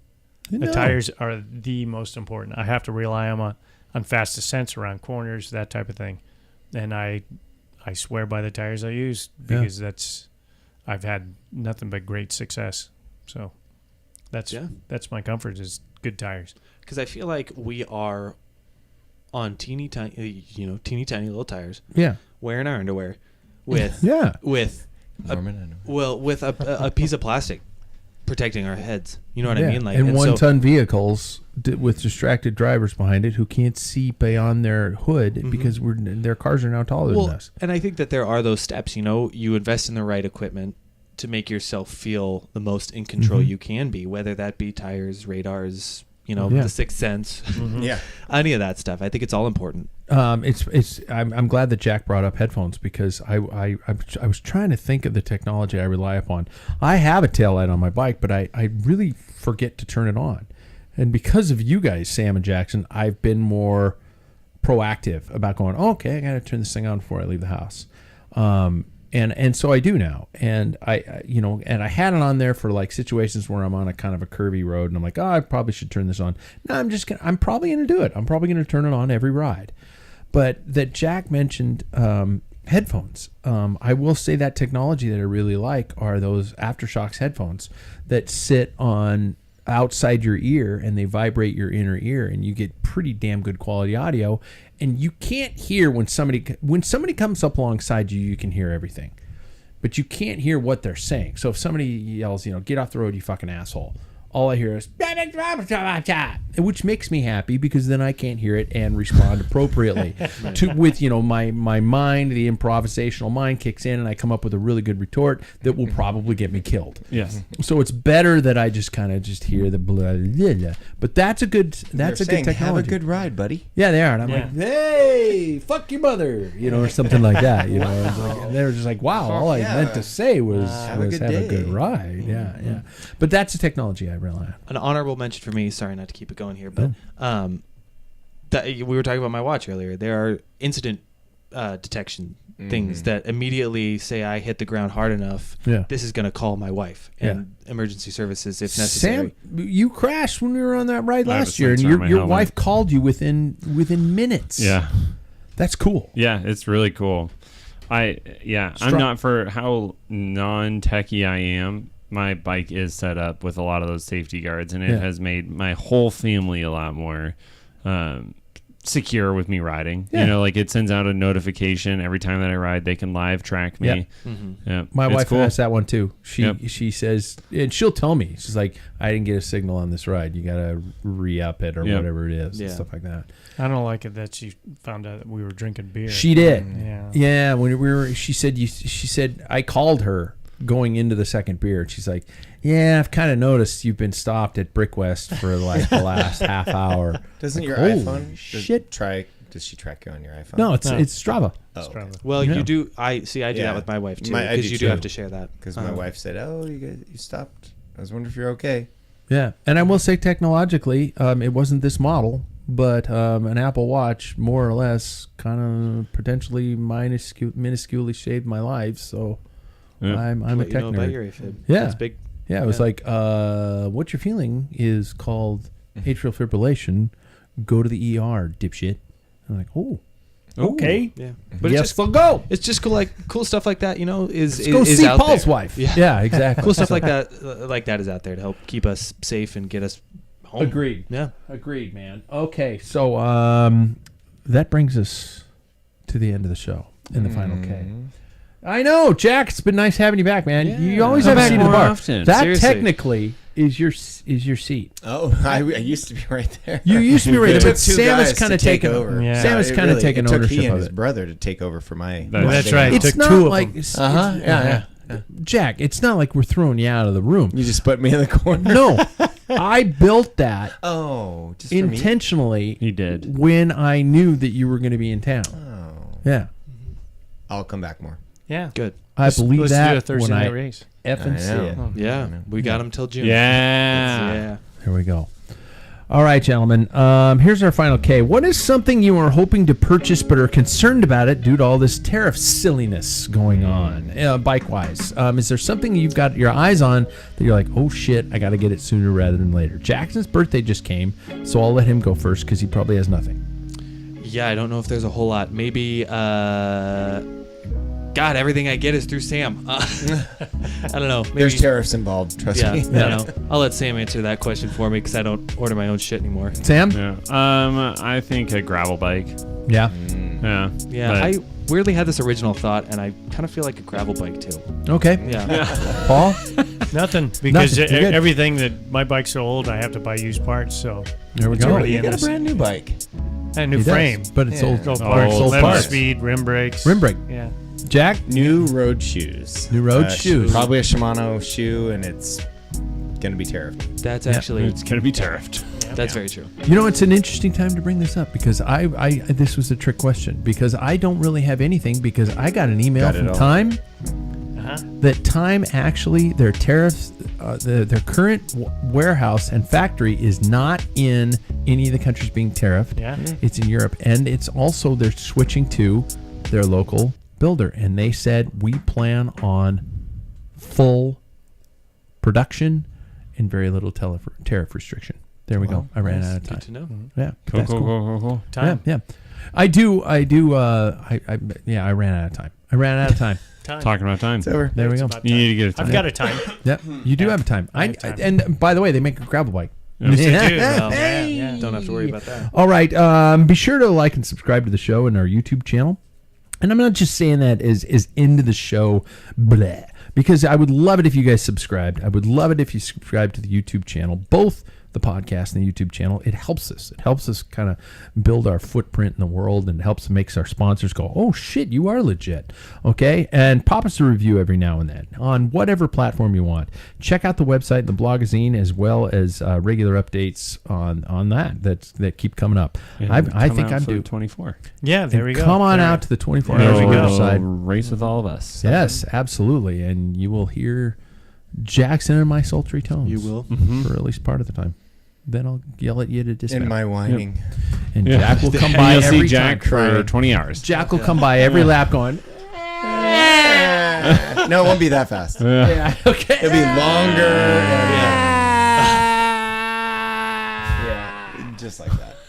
The tires are the most important. I have to rely on fast descents around corners, that type of thing. And I swear by the tires I use because I've had nothing but great success. So that's my comfort is good tires. Because I feel like we are on teeny tiny little tires, Yeah. wearing our underwear with Yeah. with Norman, with a piece of plastic protecting our heads. You know what I mean? Like, and and so- one-ton vehicles with distracted drivers behind it who can't see beyond their hood because their cars are now taller than us. And I think that there are those steps. You invest in the right equipment to make yourself feel the most in control you can be, whether that be tires, radars, the sixth sense, yeah. any of that stuff. I think it's all important. I'm glad that Jack brought up headphones because I was trying to think of the technology I rely upon. I have a taillight on my bike, but I really forget to turn it on. And because of you guys, Sam and Jackson, I've been more proactive about going, okay, I got to turn this thing on before I leave the house. And so I do now. And I had it on there for like situations where I'm on a kind of a curvy road and I'm like, oh, I probably should turn this on. No, I'm probably going to do it. I'm probably going to turn it on every ride. But that Jack mentioned headphones. I will say that technology that I really like are those AfterShokz headphones that sit on outside your ear and they vibrate your inner ear and you get pretty damn good quality audio. And you can't hear when somebody comes up alongside you, you can hear everything. But you can't hear what they're saying. So if somebody yells, get off the road, you fucking asshole. All I hear is, which makes me happy because then I can't hear it and respond appropriately. My mind, the improvisational mind kicks in and I come up with a really good retort that will probably get me killed. Yes. So it's better that I just kind of hear the blah, blah, blah. But that's a good technology. Have a good ride, buddy. Yeah, they are. And I'm like, hey, fuck your mother, or something like that. And they were just like, wow, all I meant to say was have a good ride. Yeah. But that's a technology I rely on. An honorable mention for me, sorry not to keep it going here, but that we were talking about my watch earlier. There are incident detection things that immediately say I hit the ground hard enough. Yeah. This is going to call my wife and emergency services if necessary. Sam, you crashed when we were on that ride last year, and your wife called you within minutes. Yeah. That's cool. Yeah, it's really cool. I'm not, for how non-techie I am, my bike is set up with a lot of those safety guards, and it has made my whole family a lot more secure with me riding. Yeah. It sends out a notification every time that I ride. They can live track me. Yep. Yeah, my wife has that one too. She says, and she'll tell me, she's like, I didn't get a signal on this ride. You got to re-up it or whatever it is and stuff like that. I don't like it that she found out that we were drinking beer. She did. Yeah. When she said I called her going into the second beer. She's like, yeah, I've kind of noticed you've been stopped at Brickwest for like the last half hour. Doesn't your iPhone does she track you on your iPhone? No, it's Strava. Oh, okay. Well, you do. I do that with my wife too, because you do have to share that. Because my wife said, "Oh, you stopped. I was wondering if you're okay." Yeah, and I will say technologically, it wasn't this model, but an Apple Watch more or less kind of potentially minusculely saved my life. So. Yeah. I'm a tech nerd. Your AFib. Yeah, that's big. Yeah, it was like, what you're feeling is called atrial fibrillation. Go to the ER, dipshit. I'm like, oh, okay, yeah. But yes, we'll go. It's just cool stuff like that. Is go see out Paul's there. Wife. Yeah, exactly. Cool stuff like that is out there to help keep us safe and get us home. Agreed. Yeah, agreed, man. Okay, so that brings us to the end of the show in the final K. I know, Jack. It's been nice having you back, man. Yeah. You always have a seat at the bar. Often. That Seriously. Technically is your seat. Oh, I used to be right there. You used to be right there, but Sam has kind of taken over. Yeah. Sam has kind of taken ownership ownership he and of his it. brother to take over for my. That's right. It's took not two of like them. Jack. It's not like we're throwing you out of the room. You just put me in the corner. No, I built that. Oh, just intentionally. He did when I knew that you were going to be in town. Oh, yeah. I'll come back more. Yeah, good. I believe let's that do a Thursday when night I race. effing see it. Yeah, we got him till June. Yeah. There we go. All right, gentlemen. Here's our final K. What is something you are hoping to purchase but are concerned about it due to all this tariff silliness going on, bike-wise? Is there something you've got your eyes on that you're like, oh, shit, I got to get it sooner rather than later? Jackson's birthday just came, so I'll let him go first because he probably has nothing. Yeah, I don't know if there's a whole lot. Maybe God, everything I get is through Sam. I don't know. Maybe, There's tariffs involved. Trust yeah, me. I don't know. I'll let Sam answer that question for me because I don't order my own shit anymore. Sam? Yeah. I think a gravel bike. Yeah. Yeah. Yeah, But- I weirdly had this original thought, and I kind of feel like a gravel bike too. Okay. Yeah. Paul? Nothing, because Nothing. You're good. everything that my bike's so old, I have to buy used parts. So There we It's go. already You in got a this. brand new bike. and a new He does, frame, but it's Yeah. old. old Oh, parts, old 11 parts. speed, rim brakes. Rim brake. Yeah. Jack? New road shoes. New road shoes. Probably a Shimano shoe, and it's gonna be tariffed. That's Yeah. actually It's gonna be tariffed. that's very true. You know, it's an interesting time to bring this up because I this was a trick question because I don't really have anything because I got an email Got it from all. Time Uh-huh. that Time actually their tariffs, their current warehouse and factory is not in any of the countries being tariffed. Yeah. It's in Europe, and it's also they're switching to their local builder, and they said we plan on full production and very little tariff restriction. There we go. I ran out of time. Good to know. Yeah, but Cool, that's cool, cool. cool, cool, cool. Time. Yeah, yeah. I ran out of time. I ran out of time. Time. Talking about time. It's over. There we It's go. about You time. need to get a time. I've got a time. Yep, you do Yeah. have time. I have time. And by the way, they make a gravel bike. Yes, they do. Well, Yeah, yeah. Don't have to worry about that. All right. Be sure to like and subscribe to the show and our YouTube channel. And I'm not just saying that as into the show, blah, because I would love it if you guys subscribed. I would love it if you subscribe to the YouTube channel, both the podcast and the YouTube channel. It helps us. It helps us kind of build our footprint in the world, and it helps makes our sponsors go, oh shit, you are legit. Okay, and pop us a review every now and then on whatever platform you want. Check out the website, the blogazine, as well as regular updates on that keep coming up. And I come think out I'm for due. 24. Yeah, there we go. Come on There. out to the 24 There hours we of go. Riverside. Race with all of us. Yes, absolutely, and you will hear Jackson and my sultry tones. You will. for at least part of the time. Then I'll yell at you to dismount. In my whining. And Yeah. Jack will come And by you'll every see Jack time. for 20 hours. Jack will come by every lap going. No, it won't be that fast. Yeah, okay. It'll be longer. And, yeah, just like that.